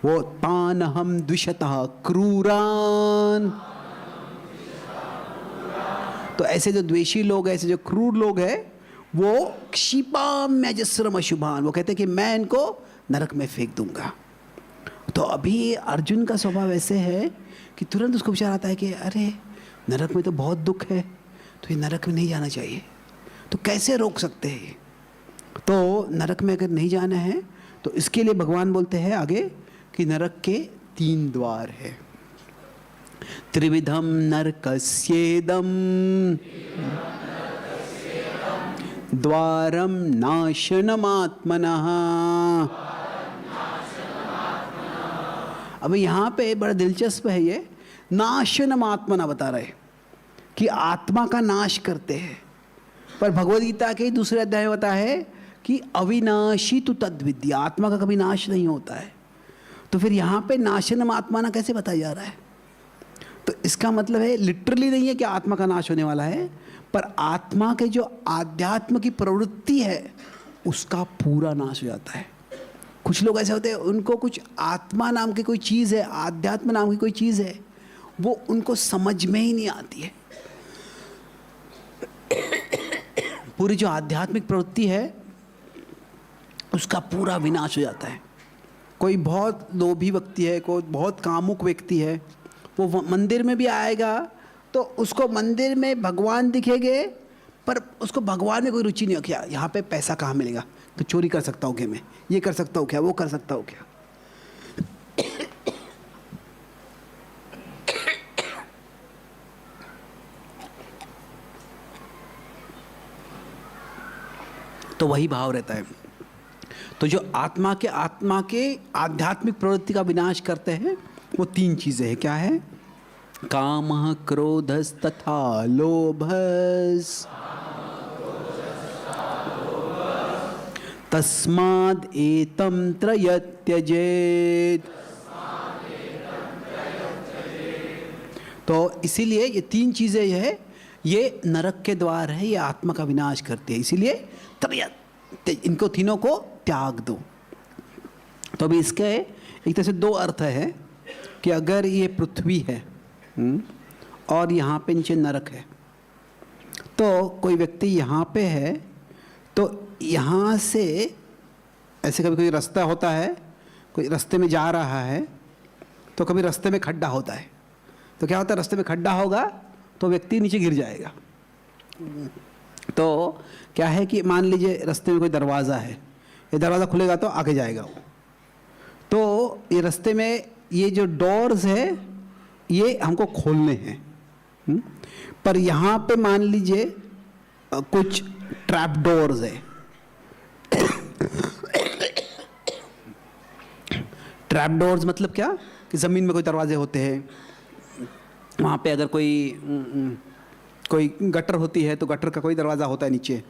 वो तान हम द्विषतः क्रूरान। तो ऐसे जो द्वेषी लोग हैं, ऐसे जो क्रूर लोग हैं, वो क्षिपाम्यजस्रम अशुभान, वो कहते हैं कि मैं इनको नरक में फेंक दूंगा। तो अभी अर्जुन का स्वभाव ऐसे है कि तुरंत उसको विचार आता है कि अरे नरक में तो बहुत दुख है, तो ये नरक में नहीं जाना चाहिए, तो कैसे रोक सकते हैं? तो नरक में अगर नहीं जाना है तो इसके लिए भगवान बोलते हैं आगे कि नरक के 3 द्वार है। त्रिविधम नरकस्येदम द्वारम नाशनमात्मनः। अब यहाँ पे बड़ा दिलचस्प है, ये नाशनमात्मना बता रहे कि आत्मा का नाश करते हैं, पर भगवद गीता के दूसरे अध्याय में बता है कि अविनाशी तु तद्विद्या, आत्मा का कभी नाश नहीं होता है। तो फिर यहाँ पे नाशनम आत्माना कैसे बताया जा रहा है? तो इसका मतलब है लिटरली नहीं है कि आत्मा का नाश होने वाला है, पर आत्मा के जो आध्यात्म की प्रवृत्ति है उसका पूरा नाश हो जाता है। कुछ लोग ऐसे होते हैं, उनको कुछ आत्मा नाम की कोई चीज़ है, आध्यात्म नाम की कोई चीज़ है, वो उनको समझ में ही नहीं आती है। पूरी जो आध्यात्मिक प्रवृत्ति है उसका पूरा विनाश हो जाता है। कोई बहुत लोभी व्यक्ति है, कोई बहुत कामुक व्यक्ति है, वो मंदिर में भी आएगा तो उसको मंदिर में भगवान दिखेंगे, पर उसको भगवान में कोई रुचि नहीं हो, क्या यहाँ पे पैसा कहाँ मिलेगा, तो चोरी कर सकता हूँ क्या, मैं ये कर सकता हूँ क्या, वो कर सकता हूँ क्या। तो वही भाव रहता है। तो जो आत्मा के आध्यात्मिक प्रवृत्ति का विनाश करते हैं वो 3 चीजें हैं। क्या है? कामः क्रोधस् तथा लोभस् तस्माद् एतं त्रयं त्यजेत्। तो इसीलिए ये 3 चीजें ये नरक के द्वार है, ये आत्मा का विनाश करते हैं, इसीलिए इनको तीनों को त्याग दो। तो अभी इसके एक तरह से 2 अर्थ है कि अगर ये पृथ्वी है और यहाँ पे नीचे नरक है, तो कोई व्यक्ति यहाँ पे है तो यहाँ से ऐसे कभी कोई रास्ता होता है, कोई रास्ते में जा रहा है तो कभी रास्ते में खड्डा होता है, तो क्या होता है, रास्ते में खड्डा होगा तो व्यक्ति नीचे गिर जाएगा। तो क्या है कि मान लीजिए रास्ते में कोई दरवाज़ा है, ये दरवाज़ा खुलेगा तो आगे जाएगा वो, तो ये रास्ते में ये जो डोर्स है ये हमको खोलने हैं। पर यहाँ पे मान लीजिए कुछ ट्रैप डोर्स है। ट्रैप डोर्स मतलब क्या कि ज़मीन में कोई दरवाजे होते हैं, वहाँ पे अगर कोई गटर होती है तो गटर का कोई दरवाज़ा होता है नीचे,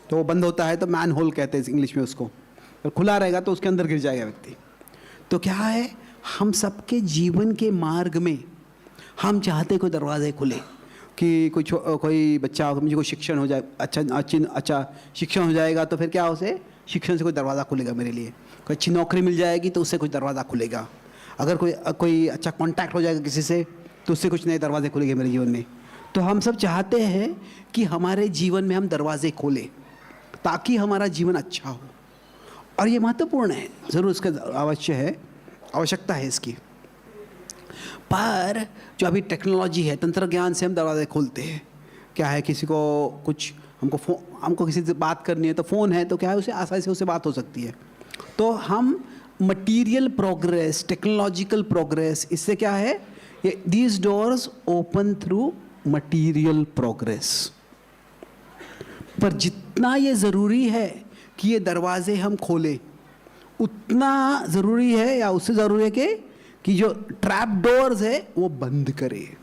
तो वो बंद होता है तो मैन होल कहते हैं इंग्लिश में उसको, और खुला रहेगा तो उसके अंदर गिर जाएगा व्यक्ति। तो क्या है, हम सबके जीवन के मार्ग में हम चाहते कोई दरवाजे खुले कि कोई बच्चा, मुझे कोई शिक्षण हो जाए, अच्छा शिक्षण हो जाएगा तो फिर क्या, उसे शिक्षण से कोई दरवाज़ा खुलेगा मेरे लिए, कोई अच्छी नौकरी मिल जाएगी तो उससे कुछ दरवाज़ा खुलेगा, अगर कोई अच्छा कॉन्टैक्ट हो जाएगा किसी से तो उससे कुछ नए दरवाजे खुलेंगे मेरे जीवन में। तो हम सब चाहते हैं कि हमारे जीवन में हम दरवाजे खोलें ताकि हमारा जीवन अच्छा हो, और ये महत्वपूर्ण है, ज़रूर इसका आवश्यकता है इसकी। पर जो अभी टेक्नोलॉजी है, तंत्र ज्ञान से हम दरवाजे खोलते हैं। क्या है, किसी को कुछ हमको किसी से बात करनी है तो फ़ोन है, तो क्या है, उसे आसानी से उससे बात हो सकती है। तो हम मटीरियल प्रोग्रेस, टेक्नोलॉजिकल प्रोग्रेस, इससे क्या है, ये these doors open through material progress. पर जितना ये ज़रूरी है कि ये दरवाजे हम खोलें, उतना ज़रूरी है या उससे ज़रूरी है कि जो ट्रैप डोर्स है वो बंद करे।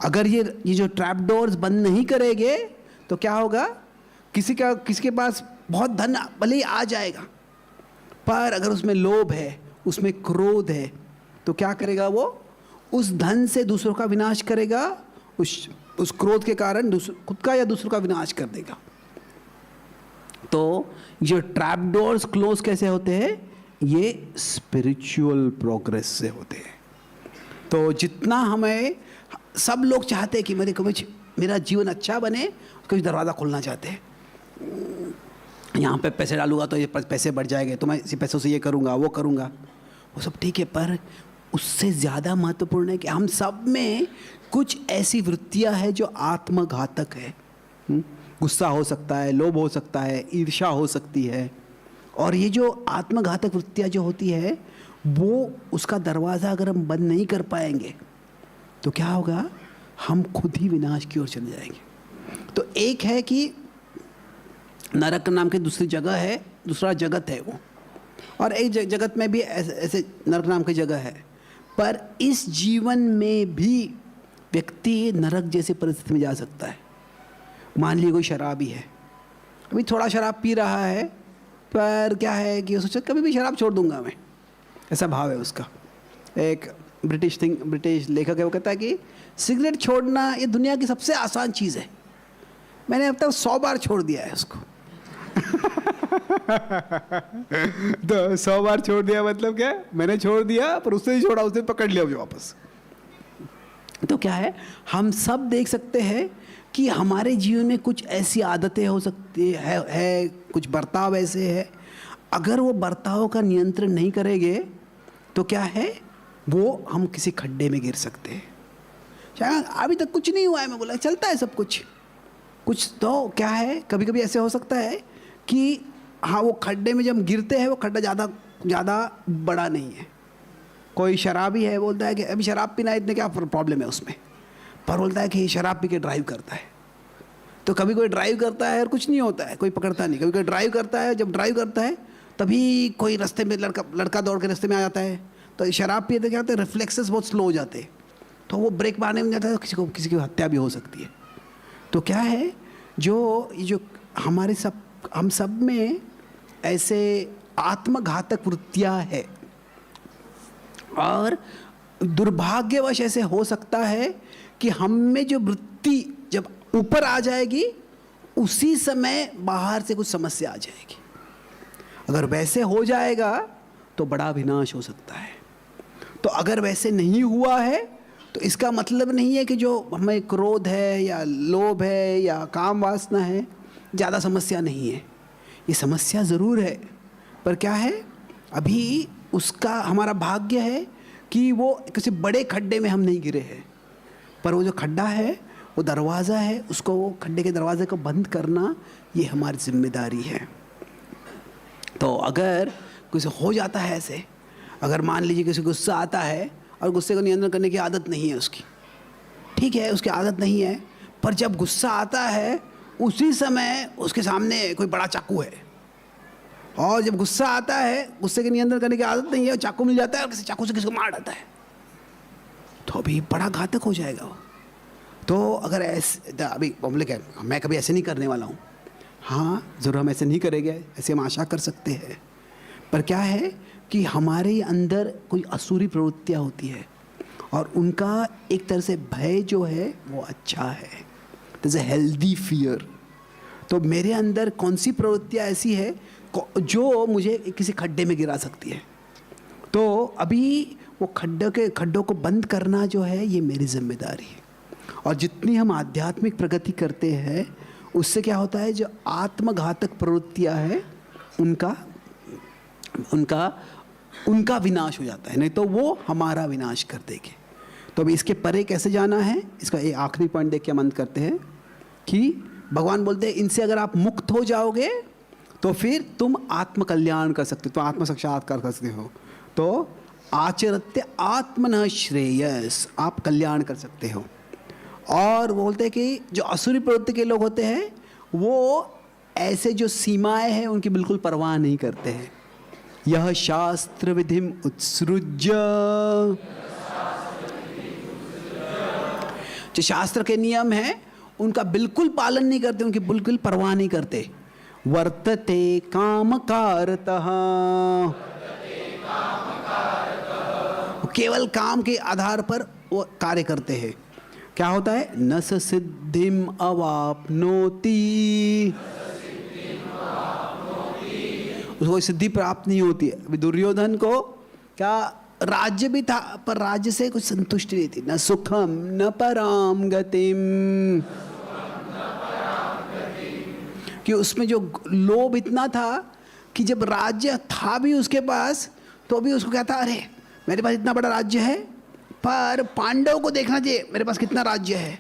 अगर ये जो ट्रैप डोर्स बंद नहीं करेंगे तो क्या होगा, किसी के पास बहुत धन भले ही आ जाएगा, पर अगर उसमें लोभ है, उसमें क्रोध है, तो क्या करेगा, वो उस धन से दूसरों का विनाश करेगा, उस क्रोध के कारण खुद का या दूसरों का विनाश कर देगा। तो जो ट्रैप डोर्स क्लोज कैसे होते हैं, ये स्पिरिचुअल प्रोग्रेस से होते हैं। तो जितना हमें, सब लोग चाहते हैं कि मेरा जीवन अच्छा बने, कुछ दरवाज़ा खोलना चाहते हैं, यहाँ पे पैसे डालूंगा तो ये पैसे बढ़ जाएंगे, तो मैं इसी पैसों से ये करूँगा वो करूँगा, वो सब ठीक है। पर उससे ज़्यादा महत्वपूर्ण है कि हम सब में कुछ ऐसी वृत्तियाँ हैं जो आत्मघातक है। गुस्सा हो सकता है, लोभ हो सकता है, ईर्ष्या हो सकती है, और ये जो आत्मघातक वृत्तियाँ जो होती है, वो उसका दरवाज़ा अगर हम बंद नहीं कर पाएंगे तो क्या होगा, हम खुद ही विनाश की ओर चले जाएंगे। तो एक है कि नरक नाम की दूसरी जगह है, दूसरा जगत है वो, और एक जगत में भी ऐसे नरक नाम की जगह है। पर इस जीवन में भी व्यक्ति नरक जैसी परिस्थिति में जा सकता है। मान लीजिए कोई शराबी है, अभी थोड़ा शराब पी रहा है, पर क्या है कि सोचा कभी भी शराब छोड़ दूंगा मैं, ऐसा भाव है उसका। एक ब्रिटिश लेखक है, वो कहता है कि सिगरेट छोड़ना ये दुनिया की सबसे आसान चीज़ है, मैंने अब तक 100 बार छोड़ दिया है उसको। तो 100 बार छोड़ दिया मतलब क्या, मैंने छोड़ दिया पर उससे ही छोड़ा, उसने पकड़ लिया मुझे वापस। तो क्या है, हम सब देख सकते हैं कि हमारे जीवन में कुछ ऐसी आदतें हो सकती है, कुछ बर्ताव ऐसे है, अगर वो बर्ताव का नियंत्रण नहीं करेंगे तो क्या है, वो हम किसी खड्डे में गिर सकते हैं। शायद अभी तक कुछ नहीं हुआ है, मैं बोला चलता है सब कुछ, कुछ तो क्या है, कभी कभी ऐसे हो सकता है कि हाँ वो खड्डे में जब गिरते हैं वो खड्डा ज़्यादा बड़ा नहीं है। कोई शराबी है, बोलता है कि अभी शराब पीना इतने क्या प्रॉब्लम है उसमें, पर बोलता है कि शराब पी के ड्राइव करता है। तो कभी कोई ड्राइव करता है और कुछ नहीं होता है, कोई पकड़ता नहीं। कभी कोई ड्राइव करता है, जब ड्राइव करता है तभी कोई रास्ते में लड़का दौड़ के रास्ते में आ जाता है, तो शराब पिए तो क्या होता है, रिफ्लेक्सेस बहुत स्लो हो जाते हैं, तो वो ब्रेक मारने में जाता है, तो किसी की हत्या भी हो सकती है। तो क्या है, जो हमारे हम सब में ऐसे आत्मघातक वृत्तियाँ है, और दुर्भाग्यवश ऐसे हो सकता है कि हम में जो वृत्ति जब ऊपर आ जाएगी उसी समय बाहर से कुछ समस्या आ जाएगी। अगर वैसे हो जाएगा तो बड़ा विनाश हो सकता है। तो अगर वैसे नहीं हुआ है तो इसका मतलब नहीं है कि जो हमें क्रोध है या लोभ है या काम वासना है ज़्यादा समस्या नहीं है। ये समस्या ज़रूर है, पर क्या है, अभी उसका हमारा भाग्य है कि वो किसी बड़े खड्डे में हम नहीं गिरे हैं, पर वो जो खड्डा है वो दरवाज़ा है, उसको, वो खड्डे के दरवाजे को बंद करना ये हमारी जिम्मेदारी है। तो अगर कुछ हो जाता है ऐसे, अगर मान लीजिए किसी गुस्सा आता है और गुस्से को नियंत्रण करने की आदत नहीं है उसकी, ठीक है, उसकी आदत नहीं है, पर जब गुस्सा आता है उसी समय उसके सामने कोई बड़ा चाकू है, और जब गुस्सा आता है, गुस्से के नियंत्रण करने की आदत नहीं है, चाकू मिल जाता है और किसी चाकू से किसी को मार डालता है, तो अभी बड़ा घातक हो जाएगा वो। तो अगर ऐसे, अभी पब्लिक है, मैं कभी ऐसे नहीं करने वाला हूँ, हाँ ज़रूर हम ऐसे नहीं करेंगे, ऐसे हम आशा कर सकते हैं, पर क्या है कि हमारे अंदर कोई असुरी प्रवृत्तियाँ होती है और उनका एक तरह से भय जो है वो अच्छा है, दिस ए हेल्दी फियर। तो मेरे अंदर कौन सी प्रवृत्तियाँ ऐसी है जो मुझे किसी खड्डे में गिरा सकती है, तो अभी वो खड्डों को बंद करना जो है ये मेरी जिम्मेदारी है। और जितनी हम आध्यात्मिक प्रगति करते हैं उससे क्या होता है, जो आत्मघातक प्रवृत्तियाँ हैं उनका विनाश हो जाता है, नहीं तो वो हमारा विनाश कर देंगे। तो अभी इसके परे कैसे जाना है, इसका एक आखिरी पॉइंट देख के हम अंत करते हैं कि भगवान बोलते हैं इनसे अगर आप मुक्त हो जाओगे तो फिर तुम आत्म कल्याण कर सकते हो, तो आत्म साक्षात्कार कर सकते हो। तो आचरत्य आत्मनः श्रेयस, आप कल्याण कर सकते हो। और बोलते हैं कि जो असुरी प्रवृत्ति के लोग होते हैं वो ऐसे जो सीमाएं हैं उनकी बिल्कुल परवाह नहीं करते हैं। यह शास्त्र विधिम उत्सृज्य, जो शास्त्र के नियम हैं उनका बिल्कुल पालन नहीं करते, उनकी बिल्कुल परवाह नहीं करते। वर्तते कामकारतः, केवल काम के आधार पर वो कार्य करते हैं। क्या होता है, न स सिद्धिम अवाप्नोति, उसको सिद्धि प्राप्त नहीं होती है। अभी दुर्योधन को क्या राज्य भी था पर राज्य से कुछ संतुष्टि नहीं थी, न सुखम न पराम गतिम, कि उसमें जो लोभ इतना था कि जब राज्य था भी उसके पास तो भी उसको क्या था, अरे मेरे पास इतना बड़ा राज्य है पर पांडव को देखना चाहिए मेरे पास कितना राज्य है,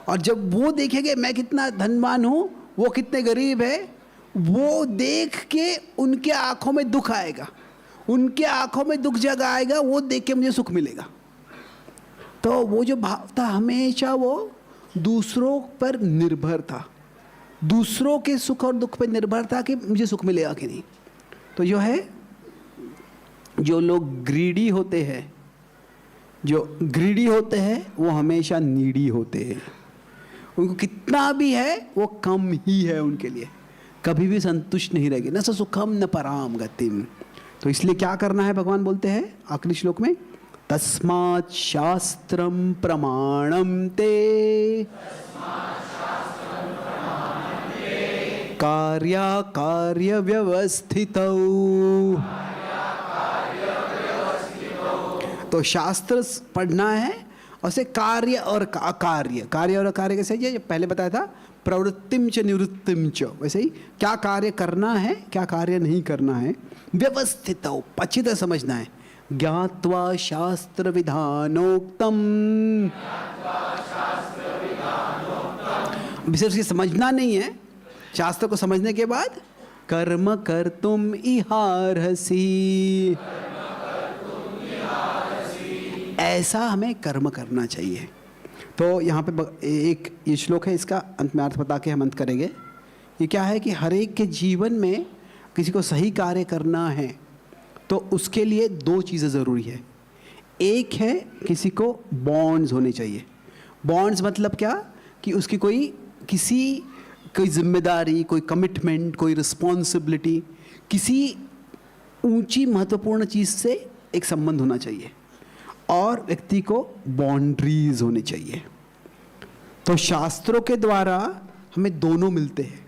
और जब वो देखेंगे मैं कितना धनवान हूँ वो कितने गरीब है, वो देख के उनके आंखों में दुख आएगा, उनके आंखों में दुख जग आएगा, वो देख के मुझे सुख मिलेगा। तो वो जो भाव था हमेशा वो दूसरों पर निर्भर था, दूसरों के सुख और दुख पर निर्भर था कि मुझे सुख मिलेगा कि नहीं। तो जो है, जो लोग ग्रीडी होते हैं, वो हमेशा नीडी होते हैं, उनको कितना भी है वो कम ही है, उनके लिए कभी भी संतुष्ट नहीं रहेगी। न स सुखम न पराम गतिम। तो इसलिए क्या करना है, भगवान बोलते हैं आखिरी श्लोक में, तस्मात् शास्त्रम प्रमाणम ते कार्य व्यवस्थितौ। तो शास्त्र पढ़ना है और से कार्य और अकार्य, कार्य और अकार्य कैसे, ये पहले बताया था, प्रवृत्तिम च निवृत्तिम च, वैसे ही क्या कार्य करना है क्या कार्य नहीं करना है, व्यवस्थित हो, अच्छी तरह समझना है। ज्ञात्वा शास्त्र विधानोक्तम सिर्फ ये समझना नहीं है, शास्त्र को समझने के बाद कर्म कर तुम इहारसी, ऐसा हमें कर्म करना चाहिए। तो यहाँ पे एक ये श्लोक है, इसका अंत में अर्थ बता के हम अंत करेंगे। ये क्या है कि हर एक के जीवन में किसी को सही कार्य करना है तो उसके लिए दो चीज़ें ज़रूरी है। एक है किसी को बॉन्ड्स होने चाहिए। बॉन्ड्स मतलब क्या कि उसकी कोई जिम्मेदारी, कोई कमिटमेंट, कोई रिस्पॉन्सिबिलिटी, किसी ऊंची महत्वपूर्ण चीज़ से एक संबंध होना चाहिए, और व्यक्ति को बाउंड्रीज होनी चाहिए। तो शास्त्रों के द्वारा हमें दोनों मिलते हैं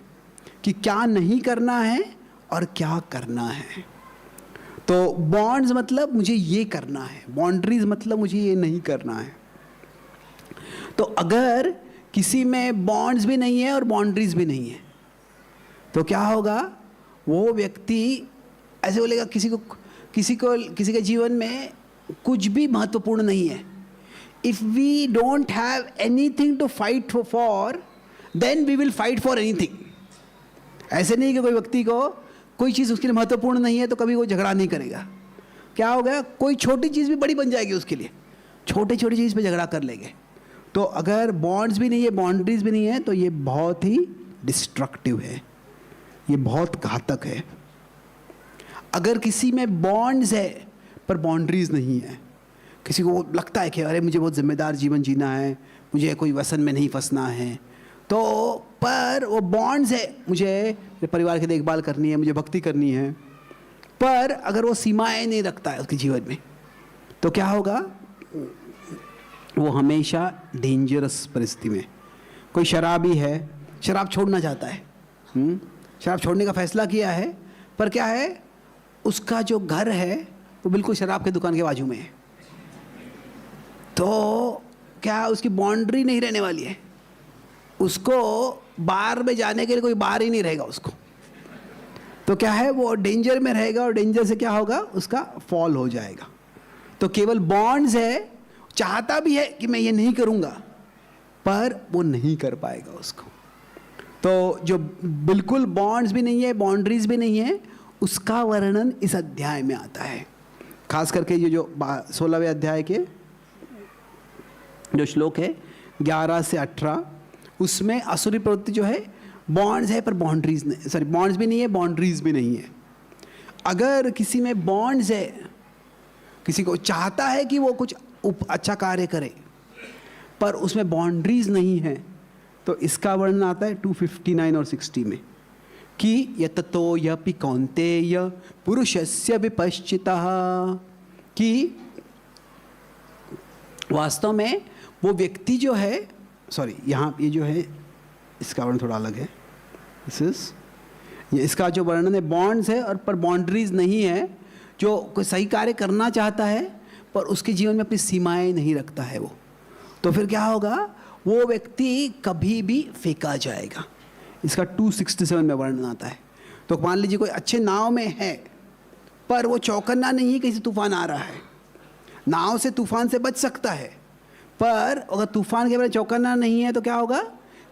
कि क्या नहीं करना है और क्या करना है। तो बॉन्ड्स मतलब मुझे ये करना है, बाउंड्रीज मतलब मुझे ये नहीं करना है। तो अगर किसी में बॉन्ड्स भी नहीं है और बाउंड्रीज भी नहीं है तो क्या होगा, वो व्यक्ति ऐसे बोलेगा किसी के जीवन में कुछ भी महत्वपूर्ण नहीं है। If we don't have anything to fight for then we will fight for anything. ऐसे नहीं कि कोई व्यक्ति को कोई चीज़ उसके लिए महत्वपूर्ण नहीं है तो कभी वो झगड़ा नहीं करेगा। क्या हो गया, कोई छोटी चीज़ भी बड़ी बन जाएगी उसके लिए, छोटी चीज़ पे झगड़ा कर लेंगे। तो अगर बॉन्ड्स भी नहीं है, बाउंड्रीज भी नहीं है, तो ये बहुत ही डिस्ट्रक्टिव है, ये बहुत घातक है। अगर किसी में बॉन्ड्स है पर बाउंड्रीज नहीं है, किसी को लगता है कि अरे मुझे बहुत जिम्मेदार जीवन जीना है, मुझे कोई व्यसन में नहीं फंसना है, तो पर वो बॉन्ड्स है, मुझे मेरे परिवार की देखभाल करनी है, मुझे भक्ति करनी है, पर अगर वो सीमाएं नहीं रखता है उसके जीवन में तो क्या होगा, वो हमेशा डेंजरस परिस्थिति में। कोई शराबी है, शराब छोड़ना चाहता है, शराब छोड़ने का फैसला किया है, पर क्या है, उसका जो घर है वो बिल्कुल शराब की दुकान के बाजू में है, तो क्या उसकी बाउंड्री नहीं रहने वाली है, उसको बार में जाने के लिए कोई बार ही नहीं रहेगा उसको, तो क्या है वो डेंजर में रहेगा, और डेंजर से क्या होगा, उसका फॉल हो जाएगा। तो केवल बॉन्ड्स है, चाहता भी है कि मैं ये नहीं करूँगा, पर वो नहीं कर पाएगा उसको। तो जो बिल्कुल बॉन्ड्स भी नहीं है, बाउंड्रीज भी नहीं है, उसका वर्णन इस अध्याय में आता है। खास करके ये जो 16वें अध्याय के जो श्लोक है 11 से 18, उसमें असुरी प्रवृत्ति जो है, बॉन्ड्स है पर बाउंड्रीज नहीं, सॉरी बॉन्ड्स भी नहीं है, बाउंड्रीज भी नहीं है। अगर किसी में बॉन्ड्स है, किसी को चाहता है कि वो कुछ अच्छा कार्य करे, पर उसमें बाउंड्रीज नहीं है, तो इसका वर्णन आता है 259 और 60 में कि यततो यपि कौन्तेय पुरुषस्य विपश्चितः, कि वास्तव में वो व्यक्ति जो है, सॉरी यहाँ ये जो है इसका वर्णन थोड़ा अलग है, ये इसका जो वर्णन है बॉन्ड्स है और पर बाउंड्रीज नहीं है, जो कोई सही कार्य करना चाहता है पर उसके जीवन में अपनी सीमाएं नहीं रखता है वो, तो फिर क्या होगा, वो व्यक्ति कभी भी फेंका जाएगा। इसका 267 में वर्णन आता है। तो मान लीजिए कोई अच्छे नाव में है पर वो चौकन्ना नहीं है, कहीं तूफान आ रहा है, नाव से तूफान से बच सकता है, पर अगर तूफान के बारे में चौकन्ना नहीं है तो क्या होगा,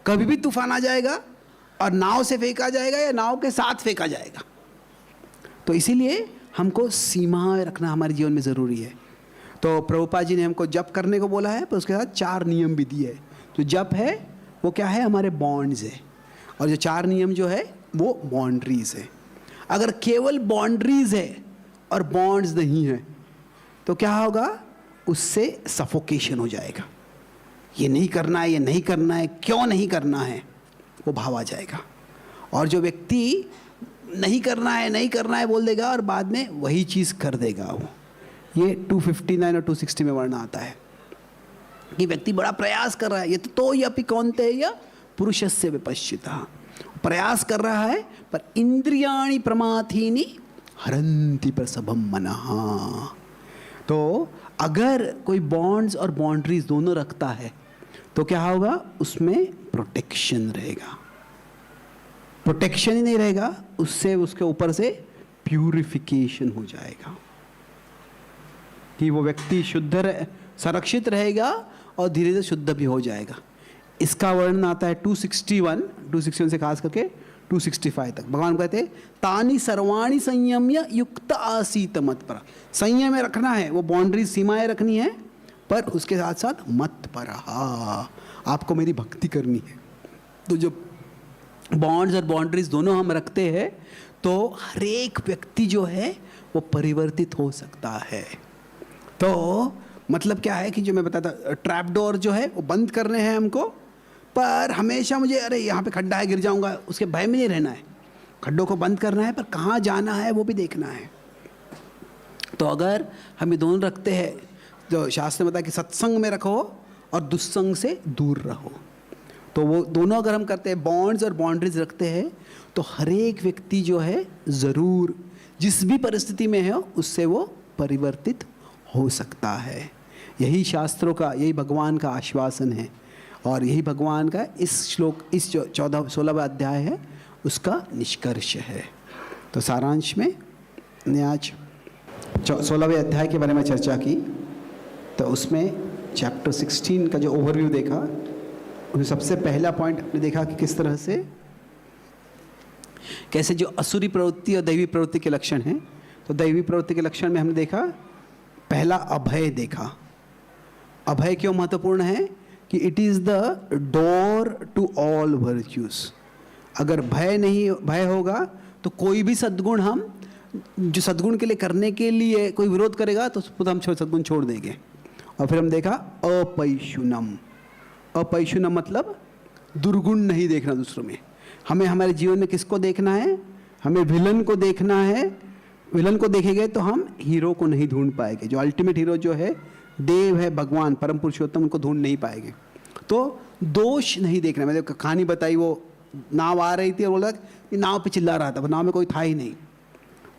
कभी भी तूफान आ जाएगा और नाव से फेंका जाएगा या नाव के साथ फेंका जाएगा। तो इसीलिए हमको सीमा रखना हमारे जीवन में ज़रूरी है। तो प्रभुपाद जी ने हमको जप करने को बोला है, पर उसके साथ 4 नियम भी दिए है। तो जप है वो क्या है, हमारे बॉन्ड्स है, और जो 4 नियम जो है वो बाउंड्रीज है। अगर केवल बाउंड्रीज है और बॉन्ड्स नहीं है तो क्या होगा, उससे सफोकेशन हो जाएगा, ये नहीं करना है, ये नहीं करना है, क्यों नहीं करना है, वो भाव आ जाएगा। और जो व्यक्ति नहीं करना है बोल देगा और बाद में वही चीज़ कर देगा वो, ये 259 और 260 में वर्णन आता है कि व्यक्ति बड़ा प्रयास कर रहा है, ये तो यपि कौन्तेय पुरुषस्य विपश्चितः, प्रयास कर रहा है पर इंद्रियाणि प्रमाथीनि हरन्ति प्रसभम मनः। तो अगर कोई बॉन्ड्स और बाउंड्रीज दोनों रखता है तो क्या होगा, उसमें प्रोटेक्शन रहेगा। प्रोटेक्शन ही नहीं रहेगा, उससे उसके ऊपर से प्यूरिफिकेशन हो जाएगा कि वो व्यक्ति संरक्षित रहेगा और धीरे धीरे शुद्ध भी हो जाएगा। इसका वर्णन आता है 261 से खास करके 265 तक। भगवान कहते हैं तानी सर्वाणी संयम्य युक्त आसीत मत पर। संयम में रखना है, वो बाउंड्री सीमाएं रखनी है, पर उसके साथ साथ मत पर आपको मेरी भक्ति करनी है। तो जब बॉन्ड्स और बाउंड्रीज दोनों हम रखते हैं तो हर एक व्यक्ति जो है वो परिवर्तित हो सकता है। तो मतलब क्या है कि जो मैं बताता, ट्रैप डोर जो है वो बंद करने हैं हमको, पर हमेशा मुझे अरे यहाँ पे खड्डा है गिर जाऊँगा उसके भय में नहीं रहना है। खड्डों को बंद करना है, पर कहाँ जाना है वो भी देखना है। तो अगर हम ये दोनों रखते हैं, जो शास्त्र में बताया कि सत्संग में रखो और दुस्संग से दूर रहो, तो वो दोनों अगर हम करते हैं, बॉन्ड्स और बाउंड्रीज रखते हैं, तो हर एक व्यक्ति जो है ज़रूर जिस भी परिस्थिति में है उससे वो परिवर्तित हो सकता है। यही शास्त्रों का, यही भगवान का आश्वासन है, और यही भगवान का इस श्लोक, इस जो 16वां अध्याय है उसका निष्कर्ष है। तो सारांश में ने आज 16वें अध्याय के बारे में चर्चा की। तो उसमें चैप्टर 16 का जो ओवरव्यू देखा, उसमें सबसे पहला पॉइंट हमने देखा कि किस तरह से कैसे जो असुरी प्रवृत्ति और दैवी प्रवृत्ति के लक्षण हैं। तो दैवी प्रवृत्ति के लक्षण में हमने देखा, पहला अभय देखा। अभय क्यों महत्वपूर्ण है कि it is the door to all virtues. अगर भय होगा तो कोई भी सद्गुण हम जो सद्गुण के लिए करने के लिए कोई विरोध करेगा तो खुद हम सद्गुण छोड़ देंगे। और फिर हम देखा अपैशुनम। अपैशुनम मतलब दुर्गुण नहीं देखना दूसरों में। हमें हमारे जीवन में किसको देखना है? हमें विलन को देखना है। विलन को देखेंगे तो हम हीरो को नहीं ढूंढ पाएंगे। जो अल्टीमेट हीरो जो है देव है, भगवान परम पुरुषोत्तम, उनको ढूंढ नहीं पाएंगे। तो दोष नहीं देखना। मैंने कहानी बताई, वो नाव आ रही थी और बोला कि नाव पे चिल्ला रहा था, वो नाव में कोई था ही नहीं।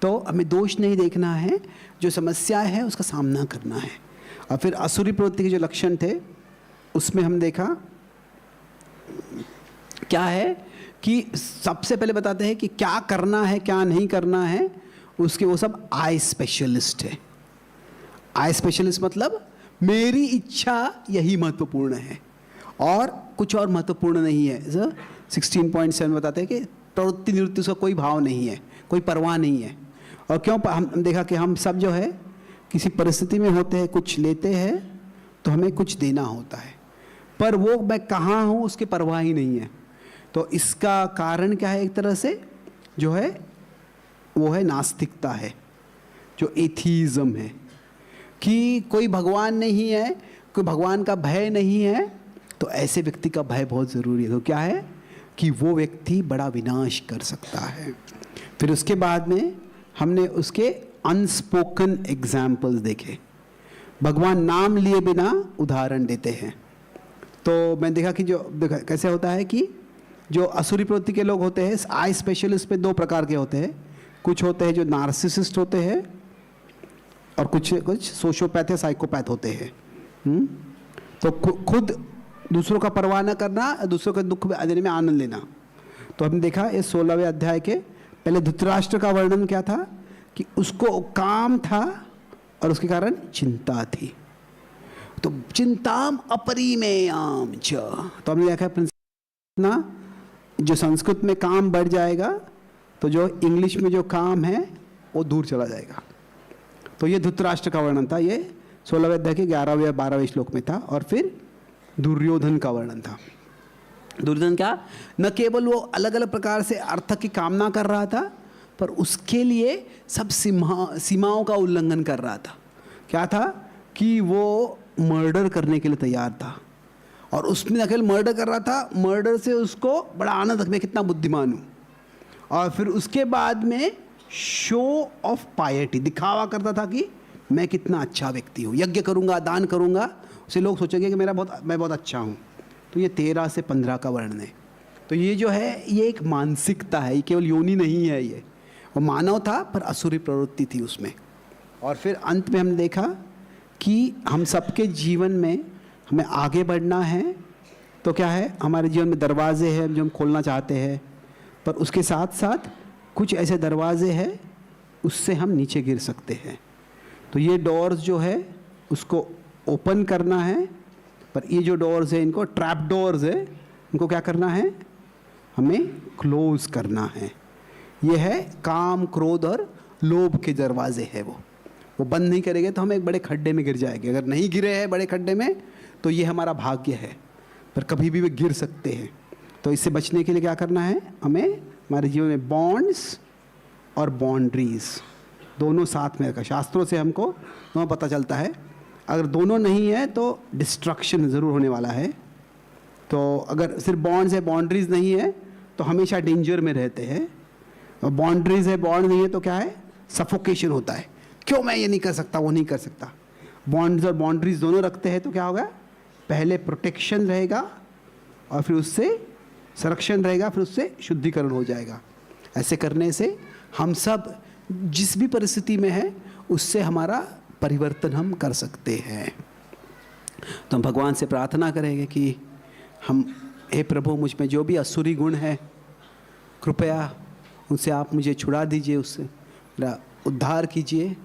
तो हमें दोष नहीं देखना है, जो समस्या है उसका सामना करना है। और फिर असुरी प्रवृत्ति के जो लक्षण थे उसमें हम देखा क्या है कि सबसे पहले बताते हैं कि क्या करना है क्या नहीं करना है, उसके वो सब आई स्पेशलिस्ट है। आई स्पेशलिस्ट मतलब मेरी इच्छा यही महत्वपूर्ण है और कुछ और महत्वपूर्ण नहीं है। 16.7 बताते हैं कि प्रवृत्ति निवृत्ति उसका कोई भाव नहीं है, कोई परवाह नहीं है। और क्यों हम देखा कि हम सब जो है किसी परिस्थिति में होते हैं, कुछ लेते हैं तो हमें कुछ देना होता है, पर वो मैं कहाँ हूँ उसकी परवाह ही नहीं है। तो इसका कारण क्या है? एक तरह से जो है वो है नास्तिकता है, जो एथीज़म है कि कोई भगवान नहीं है, कोई भगवान का भय नहीं है। तो ऐसे व्यक्ति का भय बहुत ज़रूरी है। तो क्या है कि वो व्यक्ति बड़ा विनाश कर सकता है। फिर उसके बाद में हमने उसके अनस्पोकन एग्जाम्पल्स देखे। भगवान नाम लिए बिना उदाहरण देते हैं। तो मैं देखा कि जो कैसे होता है कि जो असुरी प्रवृत्ति के लोग होते हैं, आई स्पेशलिस्ट पे दो प्रकार के होते हैं। कुछ होते हैं जो नार्सिसिस्ट होते हैं और कुछ सोशियोपैथ या साइकोपैथ होते हैं। तो खुद दूसरों का परवाह न करना, दूसरों के दुख देने में आनंद लेना। तो हमने देखा इस 16वें अध्याय के पहले धृतराष्ट्र का वर्णन क्या था कि उसको काम था और उसके कारण चिंता थी। तो चिंताम अपरिमेयाम च। तो हमने देखा ना, जो संस्कृत में काम बढ़ जाएगा तो जो इंग्लिश में जो काम है वो दूर चला जाएगा। तो ये धृतराष्ट्र का वर्णन था, ये 16वें अध्याय के 11वें या 12वें श्लोक में था। और फिर दुर्योधन का वर्णन था। दुर्योधन क्या, न केवल वो अलग अलग प्रकार से अर्थ की कामना कर रहा था, पर उसके लिए सब सीमाओं का उल्लंघन कर रहा था। क्या था कि वो मर्डर करने के लिए तैयार था, और उसमें अकेले मर्डर कर रहा था। मर्डर से उसको बड़ा आनंद, मैं कितना बुद्धिमान हूँ। और फिर उसके बाद में शो ऑफ पायटी, दिखावा करता था कि मैं कितना अच्छा व्यक्ति हूँ, यज्ञ करूँगा, दान करूँगा, उसे लोग सोचेंगे कि मैं बहुत अच्छा हूँ। तो ये 13 से 15 का वर्णन है। तो ये जो है ये एक मानसिकता है, ये केवल योनि नहीं है, ये वो मानव था पर असुरी प्रवृत्ति थी उसमें। और फिर अंत में हमने देखा कि हम सबके जीवन में हमें आगे बढ़ना है। तो क्या है, हमारे जीवन में दरवाजे हैं जो हम खोलना चाहते हैं, पर उसके साथ साथ कुछ ऐसे दरवाजे हैं उससे हम नीचे गिर सकते हैं। तो ये डोर्स जो है उसको ओपन करना है, पर ये जो डोर्स है इनको ट्रैप डोर्स है, इनको क्या करना है, हमें क्लोज करना है। ये है काम, क्रोध और लोभ के दरवाजे है, वो बंद नहीं करेंगे तो हम एक बड़े खड्डे में गिर जाएंगे। अगर नहीं गिरे हैं बड़े खड्डे में तो ये हमारा भाग्य है, पर कभी भी वे गिर सकते हैं। तो इससे बचने के लिए क्या करना है, हमें हमारे जीवन में बॉन्ड्स और बाउंड्रीज दोनों साथ में रखा। शास्त्रों से हमको दोनों पता चलता है, अगर दोनों नहीं है तो डिस्ट्रक्शन ज़रूर होने वाला है। तो अगर सिर्फ बॉन्ड्स है, बाउंड्रीज नहीं है तो हमेशा डेंजर में रहते हैं, और बाउंड्रीज है, बॉन्ड नहीं है तो क्या है, सफोकेशन होता है। क्यों मैं ये नहीं कर सकता, वो नहीं कर सकता। बॉन्ड्स और बाउंड्रीज दोनों रखते हैं तो क्या होगा, पहले प्रोटेक्शन रहेगा और फिर उससे संरक्षण रहेगा, फिर उससे शुद्धिकरण हो जाएगा। ऐसे करने से हम सब जिस भी परिस्थिति में है उससे हमारा परिवर्तन हम कर सकते हैं। तो हम भगवान से प्रार्थना करेंगे कि हम, हे प्रभु, मुझ में जो भी असुरी गुण है कृपया उनसे आप मुझे छुड़ा दीजिए, उससे मेरा उद्धार कीजिए,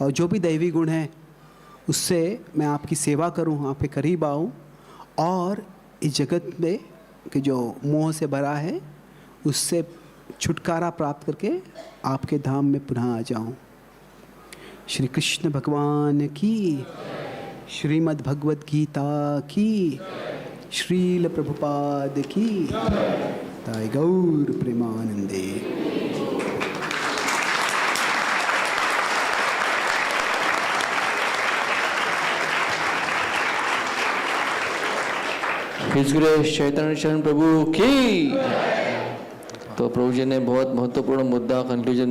और जो भी दैवी गुण है उससे मैं आपकी सेवा करूं, आपके करीब आऊं, और इस जगत में कि जो मोह से भरा है उससे छुटकारा प्राप्त करके आपके धाम में पुनः आ जाऊं। श्री कृष्ण भगवान की, श्रीमद् भगवद गीता की, श्रील प्रभुपाद की, ताई गौर प्रेमानंदे। हिज ग्रेस चैतन्य चरण प्रभु की। तो प्रभु जी ने बहुत महत्वपूर्ण मुद्दा कंक्लूजन में